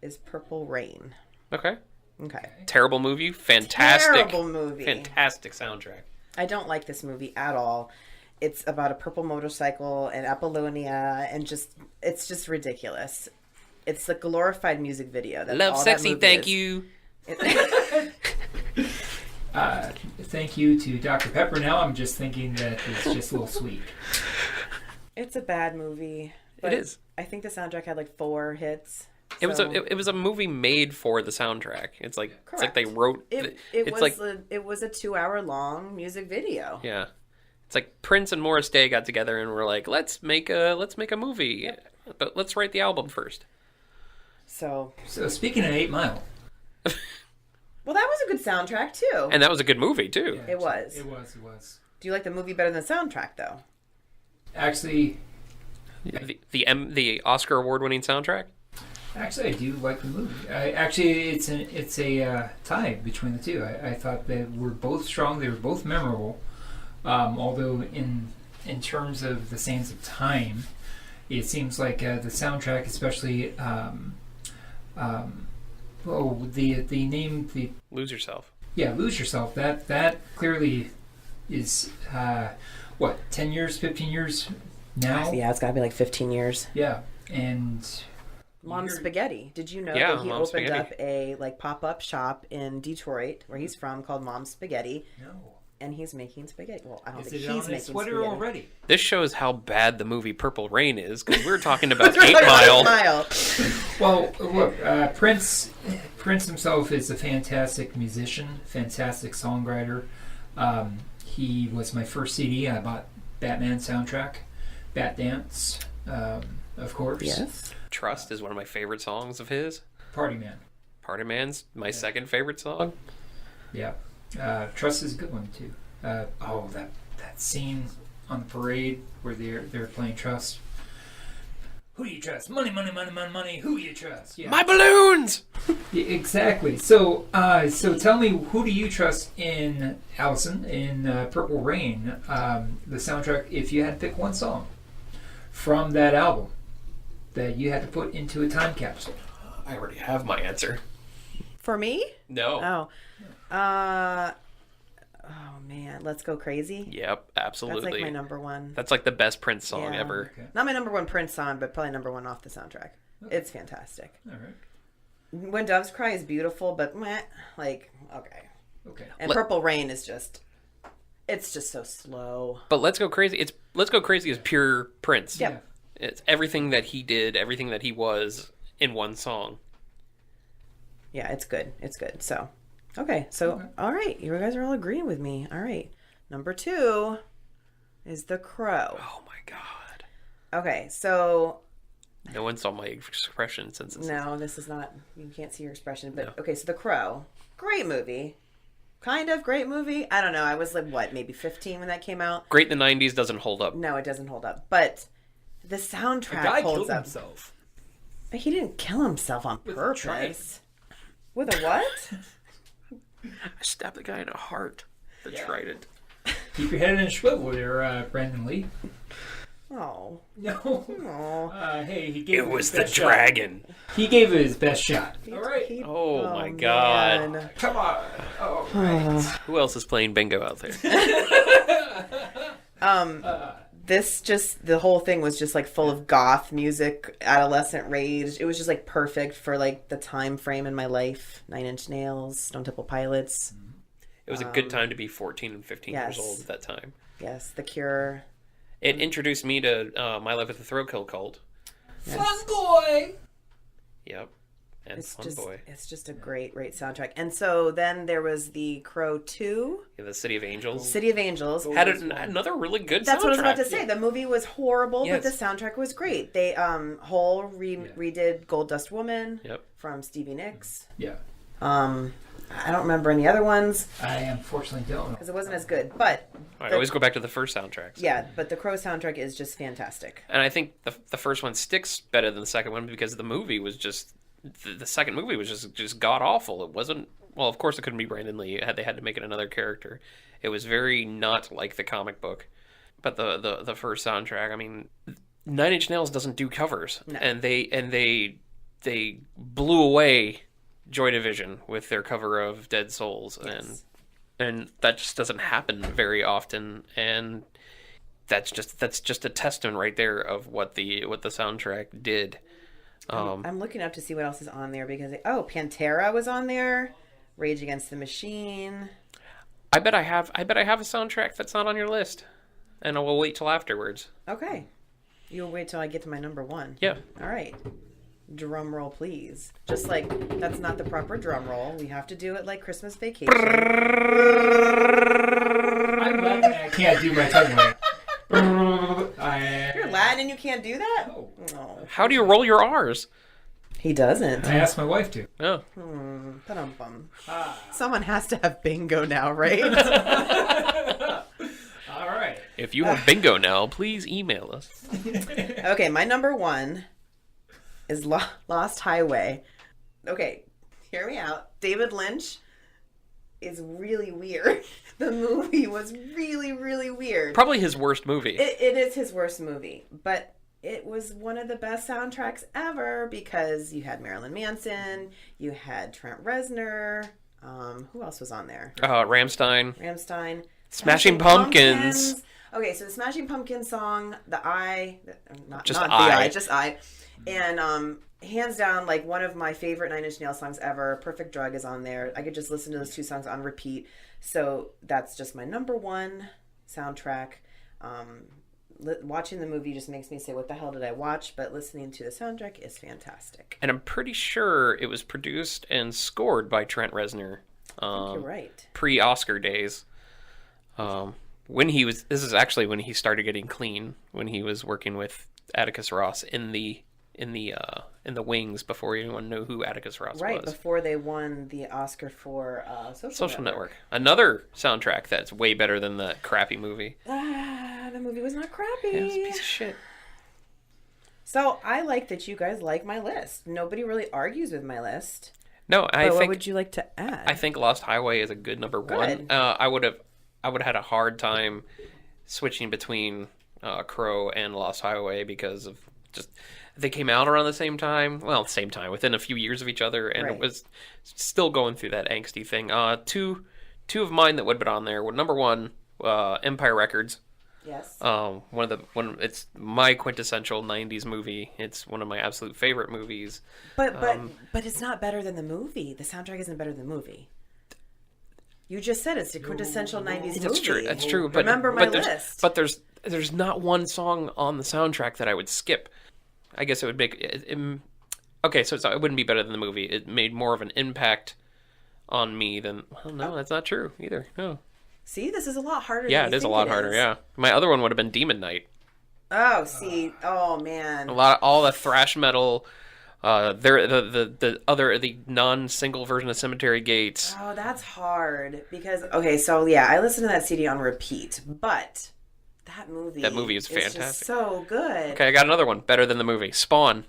is Purple Rain. Okay. Okay. Terrible movie. Fantastic. Terrible movie. Fantastic soundtrack. I don't like this movie at all. It's about a purple motorcycle and Apollonia, and it's just ridiculous. It's a glorified music video. That's Love all sexy, that movie thank is. you. Thank you to Dr. Pepper. Now I'm just thinking that it's just a little sweet. It's a bad movie. But It is. I think the soundtrack had like 4 hits. It was so- it was a movie made for the soundtrack. It's like they wrote. It it's was like it was a 2-hour long music video. yeah. It's like Prince and Morris Day got together and were like, let's make a movie, but let's write the album first. So speaking of 8 Mile. well, that was a good soundtrack too. And that was a good movie too. It was. It was. Do you like the movie better than the soundtrack though? Actually, The Oscar award-winning soundtrack. I do like the movie. It's a tie between the two. I thought they were both strong. They were both memorable. Although in terms of the sands of time, it seems like the soundtrack, especially the name Lose Yourself. Yeah, Lose Yourself. That clearly is 10 years, 15 years now. Yeah, it's got to be like 15 years. Yeah, and Mom Spaghetti. Did you know Yeah, that he Mom opened Spaghetti. up a like pop-up shop in Detroit, where he's from, called Mom Spaghetti, no, and he's making spaghetti. Well, I don't is think it he's on making his sweater spaghetti. already? This shows how bad the movie Purple Rain is, because we're talking about We're 8 talking about Mile. 8 Mile. Well, look, Prince himself is a fantastic musician, fantastic songwriter. He was my first CD. I bought Batman soundtrack, Bat Dance, of course. Yes. Trust is one of my favorite songs of his. Party Man. Party Man's my second favorite song. Yeah. Trust is a good one too. That scene on the parade where they're playing Trust. Who do you trust? Money, money, money, money, money. Who do you trust? Yeah. My balloons! Yeah, exactly. So tell me, who do you trust in Allison in Purple Rain, the soundtrack? If you had to pick one song from that album that you had to put into a time capsule. I already have my answer. For me? No. Oh man, Let's Go Crazy. Yep, absolutely. That's like my number one. That's like the best Prince song Yeah. ever. Okay. Not my number one Prince song, but probably number one off the soundtrack. It's fantastic. All right. When Doves Cry is beautiful, but meh, like okay. Okay. And Purple Rain is it's just so slow. But Let's Go Crazy. Let's Go Crazy is pure Prince. Yep. It's everything that he did, everything that he was in one song. Yeah, it's good. It's good. So, okay. So, all right. You guys are all agreeing with me. All right. Number 2 is The Crow. Oh my god. Okay. So, No one saw my expression since it's no, this is not, you can't see your expression. But, No. okay. So, The Crow. Great movie. Kind of great movie. I don't know. I was like, what, maybe 15 when that came out? great in the 90s, doesn't hold up. No, it doesn't hold up. But the The soundtrack guy holds killed up. himself. But he didn't kill himself on With a purpose. trident. With a what? I stabbed the guy in the heart. The Yeah. trident. Keep your head in a swivel there, Brandon Lee. Oh. No. Oh. Hey, he gave It was his the best shot. dragon. He gave it his best shot. All right. Oh my God. man. Come on. All right. Who else is playing bingo out there? The whole thing was just like full of goth music, adolescent rage. It was just like perfect for like the time frame in my life. 9 Inch Nails, Stone Temple Pilots. It was a good time to be 14 and 15 yes. years old at that time. Yes, The Cure. It introduced me to My Life at the Thrill Kill Cult. Fun boy. Yep. and It's Fun just, Boy. it's just a great, great soundtrack. And so then there was the Crow 2, Yeah, the City of Angels. City of Angels. Had another really good That's soundtrack. what I was about to say. The movie was horrible, Yes. but the soundtrack was great. They Hole redid Gold Dust Woman from Stevie Nicks. Yeah. I don't remember any other ones I unfortunately don't know. because it wasn't as good. But I always go back to the first soundtracks. yeah, but the Crow soundtrack is just fantastic. And I think the first one sticks better than the second one because the movie was just the second movie was just god awful. It wasn't, well, of course it couldn't be Brandon Lee. They had to make it another character. It was very not like the comic book. But the first soundtrack, I mean, Nine Inch Nails doesn't do covers, No. and they blew away Joy Division with their cover of Dead Souls, Yes. and that just doesn't happen very often, and that's just a testament right there of what the soundtrack did. I'm looking up to see what else is on there because Pantera was on there, Rage Against the Machine. I bet I have a soundtrack that's not on your list, and I will wait till afterwards. Okay, you'll wait till I get to my number one. Yeah. All right. Drum roll, please. Just like that's not the proper drum roll. We have to do it like Christmas Vacation. I'm Latin and I can't do my tongue right. You're Latin and you can't do that? Oh. No. How do you roll your R's? He doesn't. I asked my wife to. Oh. Ba-dum-bum. Someone has to have bingo now, right? All right. If you have bingo now, please email us. Okay, my number one is Lost Highway. Okay, hear me out. David Lynch is really weird. The movie was really, really weird. Probably his worst movie. It is his worst movie, but it was one of the best soundtracks ever because you had Marilyn Manson, you had Trent Reznor. Who else was on there? Ramstein. Smashing Pumpkins. Okay, so the Smashing Pumpkins song, the I, not Just the I. I, just I, and hands down, like one of my favorite Nine Inch Nails songs ever. Perfect Drug is on there. I could just listen to those two songs on repeat. So that's just my number one soundtrack. Watching the movie just makes me say, "What the hell did I watch?" But listening to the soundtrack is fantastic. And I'm pretty sure it was produced and scored by Trent Reznor. I think you're right. Pre-Oscar days. This is actually when he started getting clean, when he was working with Atticus Ross in the wings before anyone knew who Atticus Ross Right, was. before they won the Oscar for Social Network. Another soundtrack that's way better than the crappy movie. The movie was not crappy. Yeah, it was a piece of shit. So I like that you guys like my list. Nobody really argues with my list. No, What would you like to add? I think Lost Highway is a good number one. I would have had a hard time switching between Crow and Lost Highway because of just they came out around the same time. Well, same time, within a few years of each other, and Right. it was still going through that angsty thing. Two of mine that would have been on there. Well, number one, Empire Records. Yes. It's my quintessential '90s movie. It's one of my absolute favorite movies. But it's not better than the movie. The soundtrack isn't better than the movie. You just said it's the quintessential '90s movie. That's true. That's true. But remember my list. But there's not one song on the soundtrack that I would skip. I guess it would make it, okay. So it wouldn't be better than the movie. It made more of an impact on me than. Well, no, that's not true either. No. See, this is a lot harder. Yeah, than it you is a think lot harder. Yeah, my other one would have been Demon Knight. Oh, see, oh man. All the thrash metal. The non-single version of Cemetery Gates. Oh, that's hard because so yeah, I listened to that CD on repeat, but that movie is fantastic. just so good. Okay, I got another one better than the movie. Spawn.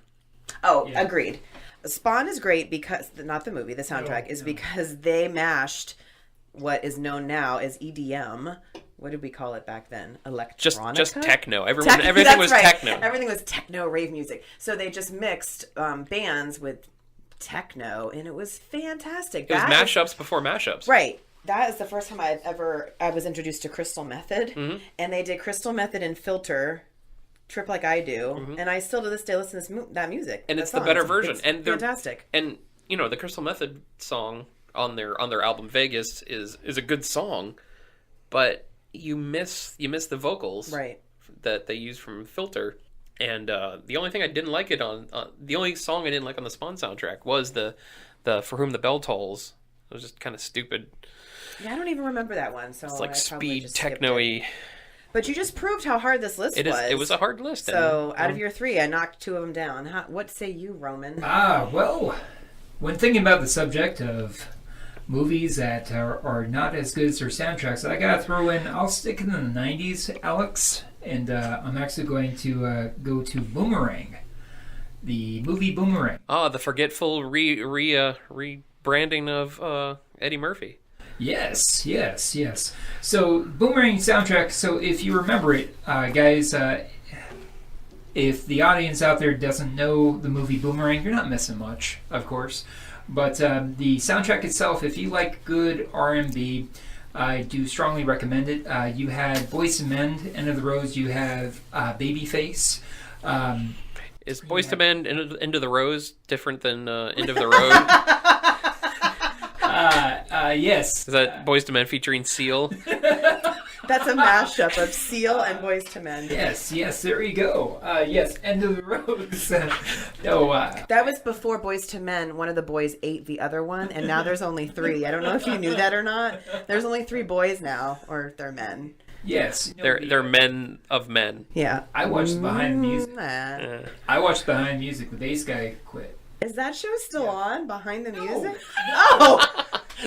Oh, yeah. Agreed. Spawn is great because not the movie, the soundtrack is because they mashed what is known now as EDM. What did we call it back then? Electronica? Just techno. Everything was right. techno. Everything was techno rave music. So they just mixed bands with techno, and it was fantastic. It was mashups before mashups. Right. That is the first time I was introduced to Crystal Method, mm-hmm. and they did Crystal Method and Filter, Trip Like I Do, mm-hmm. and I still to this day listen to that music. And it's the better version. It's fantastic. And the Crystal Method song on their album Vegas is a good song, but you miss the vocals right that they use from Filter, And the only thing I didn't like it on, the only song I didn't like on the Spawn soundtrack was the For Whom the Bell Tolls. It was just kind of stupid. Yeah, I don't even remember that one. So It's like I probably speed just skipped techno-y. it. But you just proved how hard this list was. It was a hard list. So out of your 3, I knocked 2 of them down. What say you, Roman? Well, when thinking about the subject of movies that are not as good as their soundtracks, I gotta throw in, I'll stick in the 90s, Alex, and I'm actually going to go to Boomerang. The movie Boomerang. Oh, the forgetful rebranding of Eddie Murphy. Yes. So, Boomerang soundtrack, so if you remember it, guys, if the audience out there doesn't know the movie Boomerang, you're not missing much, of course. But the soundtrack itself, if you like good R&B, I do strongly recommend it. You had Boyz II Men, End of the Rose. You have Babyface. Is Boyz II Men Into the Rose different than End of the Road? Yes. Is that Boyz II Men featuring Seal? That's a mashup of Seal and Boyz II Men. Yes, there you go. Yes, End of the Rose. That was before Boyz II Men. One of the boys ate the other one, and now there's only 3. I don't know if you knew that or not. There's only 3 boys now, or they're men. Yes. They're men of men. Yeah. I watched Behind the Music. Nah. I watched Behind the Music. The bass guy quit. Is that show still on? Behind the Music? Oh!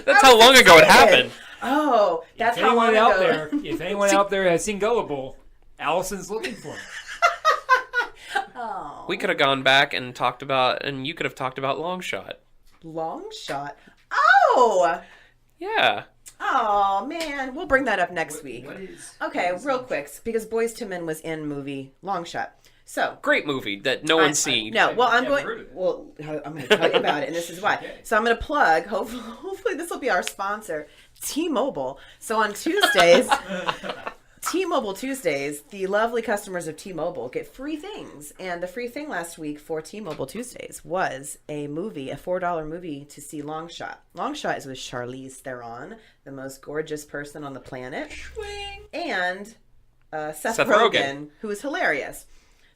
That's how long ago it happened. Oh, that's If how long anyone ago. if anyone out there has seen Gullible, Allison's looking for him. Oh. We could have gone back and talked about, and you could have talked about Long Shot. Long Shot. Oh! Yeah. Oh, man. We'll bring that up next week. What is? Okay, real quick, because Boyz II Men was in movie Long Shot. So, Great movie that no one's seen. no, well, I'm never going. heard of it. Well, I'm going to tell you about it, and this is why. Okay. So I'm going to plug. Hopefully, this will be our sponsor, T-Mobile. So on Tuesdays, T-Mobile Tuesdays, the lovely customers of T-Mobile get free things, and the free thing last week for T-Mobile Tuesdays was a movie, a $4 movie to see Long Shot. Long Shot is with Charlize Theron, the most gorgeous person on the planet, and Seth Rogen, who is hilarious.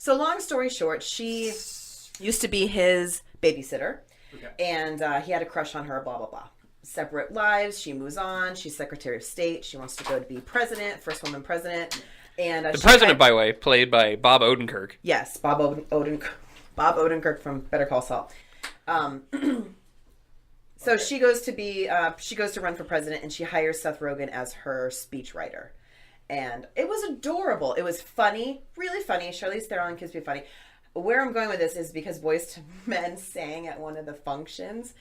So long story short, she used to be his babysitter, and he had a crush on her, blah, blah, blah. Separate lives, she moves on, she's Secretary of State, she wants to go to be president, first woman president. And The president, by the way, played by Bob Odenkirk. Yes, Bob Odenkirk from Better Call Saul. So she goes to run for president, and she hires Seth Rogen as her speechwriter. And it was adorable. It was funny, really funny. Charlize Theron can be funny. Where I'm going with this is because Boyz II Men sang at one of the functions.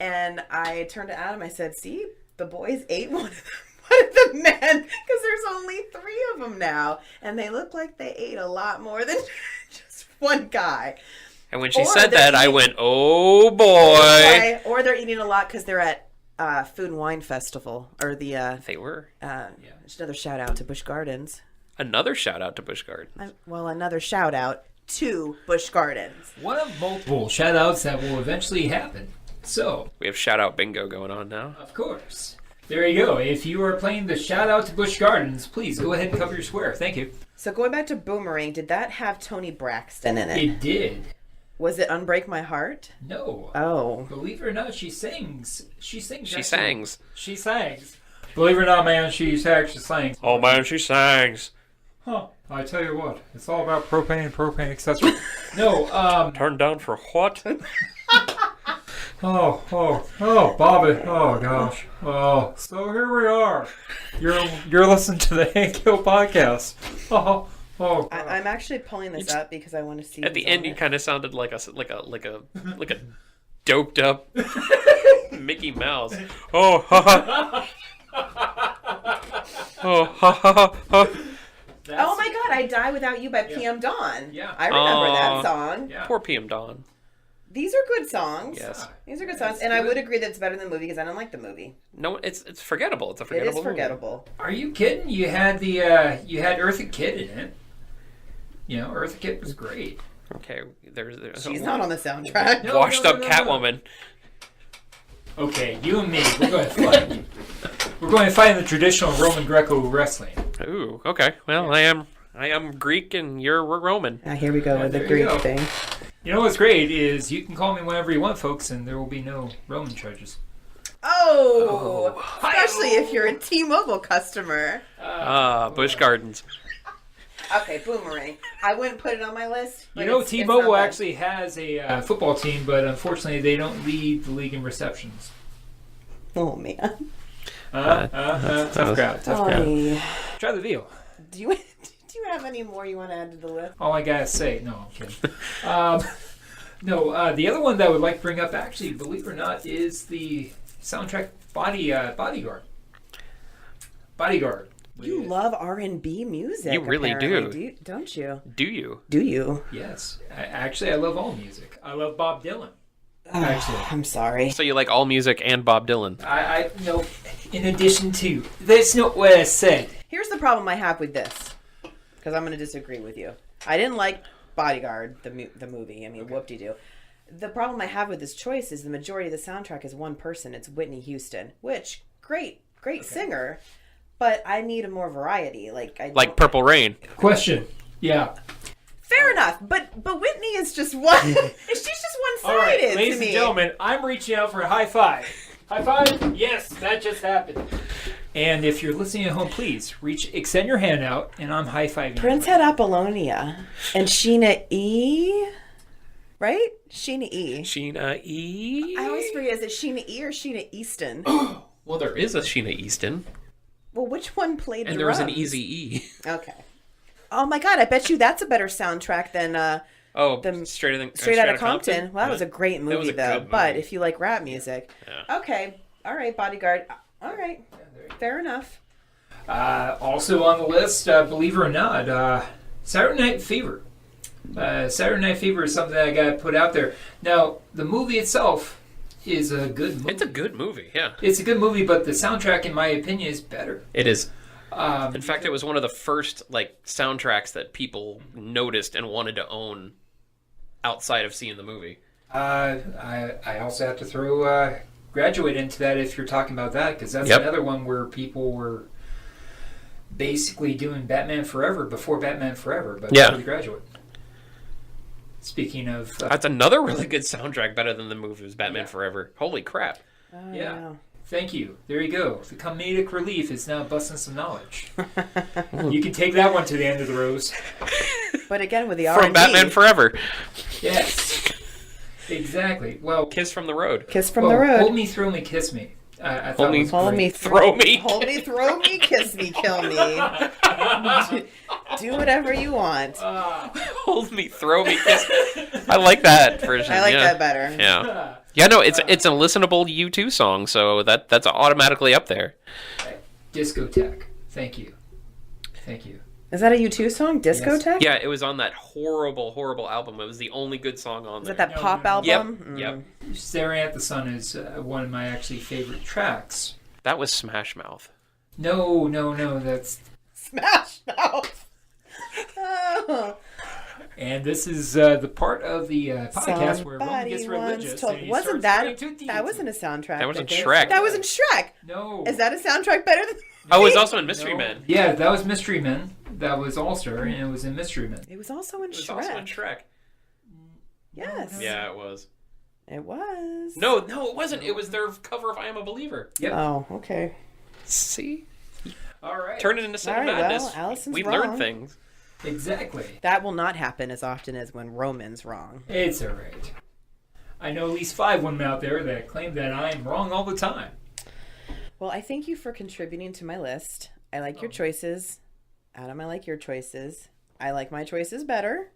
And I turned to Adam, I said, see, the boys ate one of the men. Because there's only 3 of them now. And they look like they ate a lot more than just one guy. And when she said that, I went, oh boy. Or they're eating a lot because they're at Food and Wine Festival. Or the... They were. Just another shout out to Busch Gardens. Another shout out to Busch Gardens. Another shout out to Busch Gardens. One of multiple shout outs that will eventually happen. So, We have shout out bingo going on now. of course. There you go. If you are playing the shout out to Busch Gardens, please go ahead and cover your square. Thank you. So going back to Boomerang, did that have Toni Braxton in it? It did. Was it Unbreak My Heart? No. Oh. Believe it or not, she sings. She sings. She actually. sangs. She sangs. Believe it or not, man, she actually sings. Oh man, she sangs. Huh. I tell you what, it's all about propane and propane accessories. No, Turned down for what? Oh, Bobby. Oh, gosh. Oh, so here we are. You're listening to the Hank Hill podcast. Oh. I'm actually pulling this up because I want to see. At the who's end, on you it. kind of sounded like a doped up Mickey Mouse. Oh, ha ha. Oh, ha ha ha. Oh my God! I Die Without You by PM Dawn. Yeah. I remember that song. Yeah. Poor PM Dawn. These are good songs. Yes. These are good songs, and I would agree that it's better than the movie because I don't like the movie. No, it's forgettable. It's a It forgettable. is forgettable. Are you kidding? You had you had Eartha Kitt in it. You know, Eartha Kitt was great. Movie. Okay, there's She's not on the soundtrack. No, washed no, up no. Catwoman. Okay, you and me, we're going to fight. We're going to fight in the traditional Roman Greco wrestling. Ooh, okay. Well, I am I am Greek and you're Roman. Here we go with the there you Greek go. thing. You know what's great is you can call me whenever you want, folks, and there will be no Roman charges. Oh, especially if you're a T-Mobile customer. Busch Gardens. Okay, boomerang. I wouldn't put it on my list. You know, T-Mobile actually has a football team, but unfortunately they don't lead the league in receptions. Oh, man. Tough crowd. Try the veal. Do you have any more you want to add to the list? All I gotta say, no, I'm kidding. The other one that I would like to bring up, actually, believe it or not, is the soundtrack Bodyguard. Bodyguard. You love R&B music. You really apparently. Don't you? Do you? Do you? Yes. I love all music. I love Bob Dylan. Actually. I'm sorry. So you like all music and Bob Dylan? I no. In addition to, that's not what I said. Here's the problem I have with this, because I'm going to disagree with you. I didn't like Bodyguard, the movie. I mean, whoop-de-doo. The problem I have with this choice is the majority of the soundtrack is one person. It's Whitney Houston, which great singer, but I need a more variety. Like Purple Rain. Question. Yeah. Fair enough, but Whitney is just one. She's just one-sided. All right, to ladies me. and gentlemen, I'm reaching out for a high five. High five? Yes, that just happened. And if you're listening at home, please extend your hand out, and I'm high-fiving. Prince had Apollonia and Sheena E. Right? Sheena E. Sheena E. I always forget, is it Sheena E or Sheena Easton? Well, there is a Sheena Easton. Well, which one played And the there was an drums? Easy E. Okay. Oh my God, I bet you that's a better soundtrack than Straight Outta Compton. Well, that was a great movie, was a though. good movie. But if you like rap music, Yeah. okay, all right, Bodyguard, all right, fair enough. Also on the list, believe it or not, Saturday Night Fever. Saturday Night Fever is something that I got to put out there. Now, the movie itself is a good movie. It's a good movie, yeah. It's a good movie, but the soundtrack, in my opinion, is better. It is. In fact, it was one of the first soundtracks that people noticed and wanted to own outside of seeing the movie. I also have to throw Graduate into that if you're talking about that, because that's another one where people were basically doing Batman Forever before Batman Forever, but before The Graduate. Speaking of... That's another really good soundtrack, better than the movie was Batman Forever. Holy crap. Yeah. Thank you. There you go. The comedic relief is now busting some knowledge. You can take that one to the end of the rose. But again, with the R&B. From Batman Forever. Yes. Exactly. Well, Kiss from the Road. Kiss from the Road. Hold me, throw me, kiss me. I thought Hold me, it was Hold great. me, Throw me. Hold me, throw me, kiss me, kill me. Do whatever you want. Hold me, throw me, kiss me. I like that version. I like that better. Yeah. Yeah, no, it's a listenable U2 song, so that's automatically up there. Discotheque. Thank you. Thank you. Is that a U2 song? Discotheque? Yeah, it was on that horrible album. It was the only good song on Is there. that that pop album? Yep. Staring at the Sun is one of my actually favorite tracks. That was Smash Mouth. No, that's... Smash Mouth. Oh. And this is the part of the podcast where Roman gets Somebody once religious. told- And he wasn't starts that praying to that wasn't a deities. soundtrack? That was in did. Shrek. That was in Shrek. No. Is that a soundtrack better than? Oh, it was also in Mystery No. Men. Yeah, that was Mystery Men. That was All-Star, and it was in Mystery Men. It was also in It was Shrek. also in Shrek. Yes. Yeah, it was. It was. No, it wasn't. It was their cover of I Am a Believer. Yep. Oh, okay. See? All right. Turn it into All right, Cinemadness. well, Allison's we wrong. learn things. Exactly. That will not happen as often as when Roman's wrong. It's all right. I know at least 5 women out there that claim that I'm wrong all the time. Well, I thank you for contributing to my list. I like your choices. Adam, I like your choices. I like my choices better.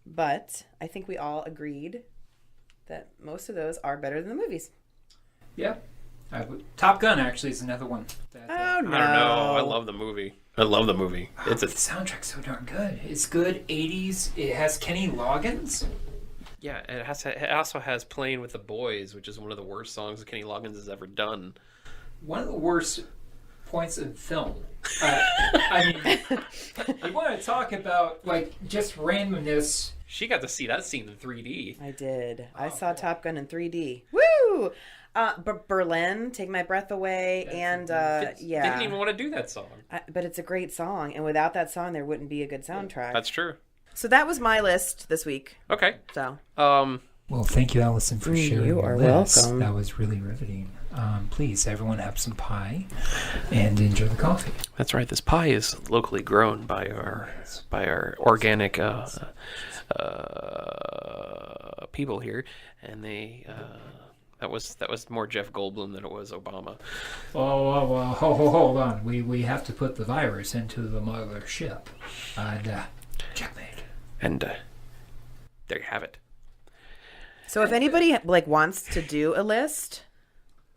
But I think we all agreed that most of those are better than the movies. Yeah. Top Gun actually is another one. That, Oh, no. I don't know. I love the movie. I love the movie. It's the soundtrack's so darn good. It's good 80s. It has Kenny Loggins. Yeah, it also has Playing with the Boys, which is one of the worst songs that Kenny Loggins has ever done. One of the worst points of film. I mean, you want to talk about like just randomness. She got to see that scene in 3D. I did. I saw Top Gun in 3D. Woo! Berlin, Take My Breath Away, and yeah. Didn't even want to do that song. But it's a great song, and without that song, there wouldn't be a good soundtrack. That's true. So that was my list this week. Okay. So. Well, thank you, Allison, for sharing You your are list. welcome. That was really riveting. Please, everyone, have some pie and enjoy the coffee. That's right. This pie is locally grown by our organic people here, and they that was more Jeff Goldblum than it was Obama. Oh, hold on. We have to put the virus into the mother ship. And checkmate. And there you have it. So if anybody like wants to do a list,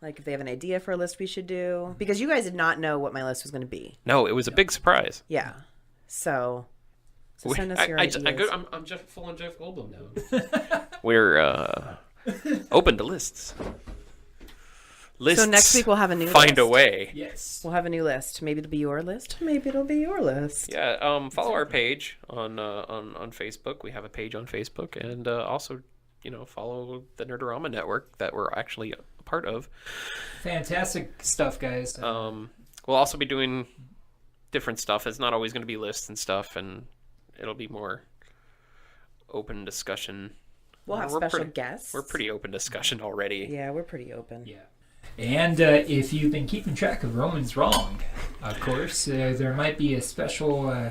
like if they have an idea for a list we should do, because you guys did not know what my list was going to be. No, it was a big surprise. Yeah. So send us your ideas. I'm full on Jeff Goldblum now. We're open to lists. Lists. So next week we'll have a new Find list. a way. Yes. We'll have a new list. Maybe it'll be your list. Maybe it'll be your list. Yeah. Follow our page on Facebook. We have a page on Facebook, and also, follow the Nerd-O-Rama network that we're actually a part of. Fantastic stuff, guys. We'll also be doing different stuff. It's not always going to be lists and stuff, and it'll be more open discussion. We'll have special guests. We're pretty open discussion already. Yeah, we're pretty open. Yeah. And if you've been keeping track of Roman's Wrong, of course, there might be a special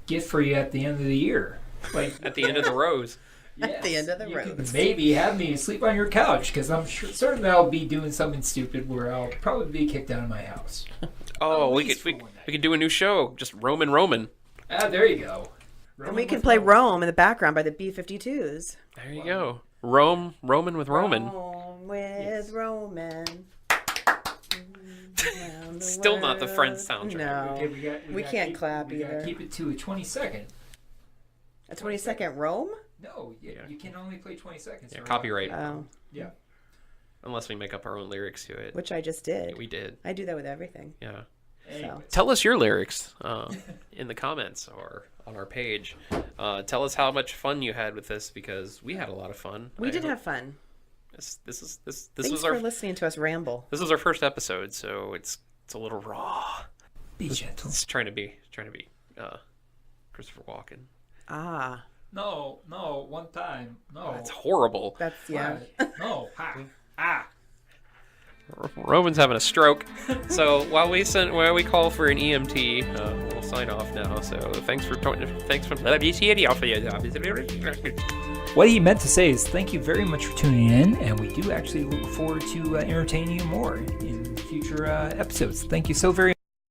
gift for you at the end of the year. Like at the end of the rose. Yes, at the end of the you road. could maybe have me sleep on your couch, because I'm certain that I'll be doing something stupid where I'll probably be kicked out of my house. Oh, we could do a new show. Just Roman. There you go. And we can play Rome in the background by the B-52s. There you go. Roman with Roman. Rome with Roman. Still not the Friends soundtrack. No. Okay, we can't clap we gotta either. keep it to a 20-second. A 20-second Rome? No, you can only play 20 seconds. Yeah, copyright. Oh, Yeah. Unless we make up our own lyrics to it. which I just did. We did. I do that with everything. Yeah. Anyways. Tell us your lyrics in the comments or on our page. Tell us how much fun you had with this, because we had a lot of fun. We did have fun. This Thanks was for our listening to us ramble. this was our first episode, so it's a little raw. Be gentle. It's trying to be Christopher Walken. Ah, No, one time. No. That's horrible. that's yeah. No. Ha. Roman's having a stroke. So while we call for an EMT, we'll sign off now. So thanks for. What he meant to say is thank you very much for tuning in, and we do actually look forward to entertaining you more in future episodes. Thank you so very much.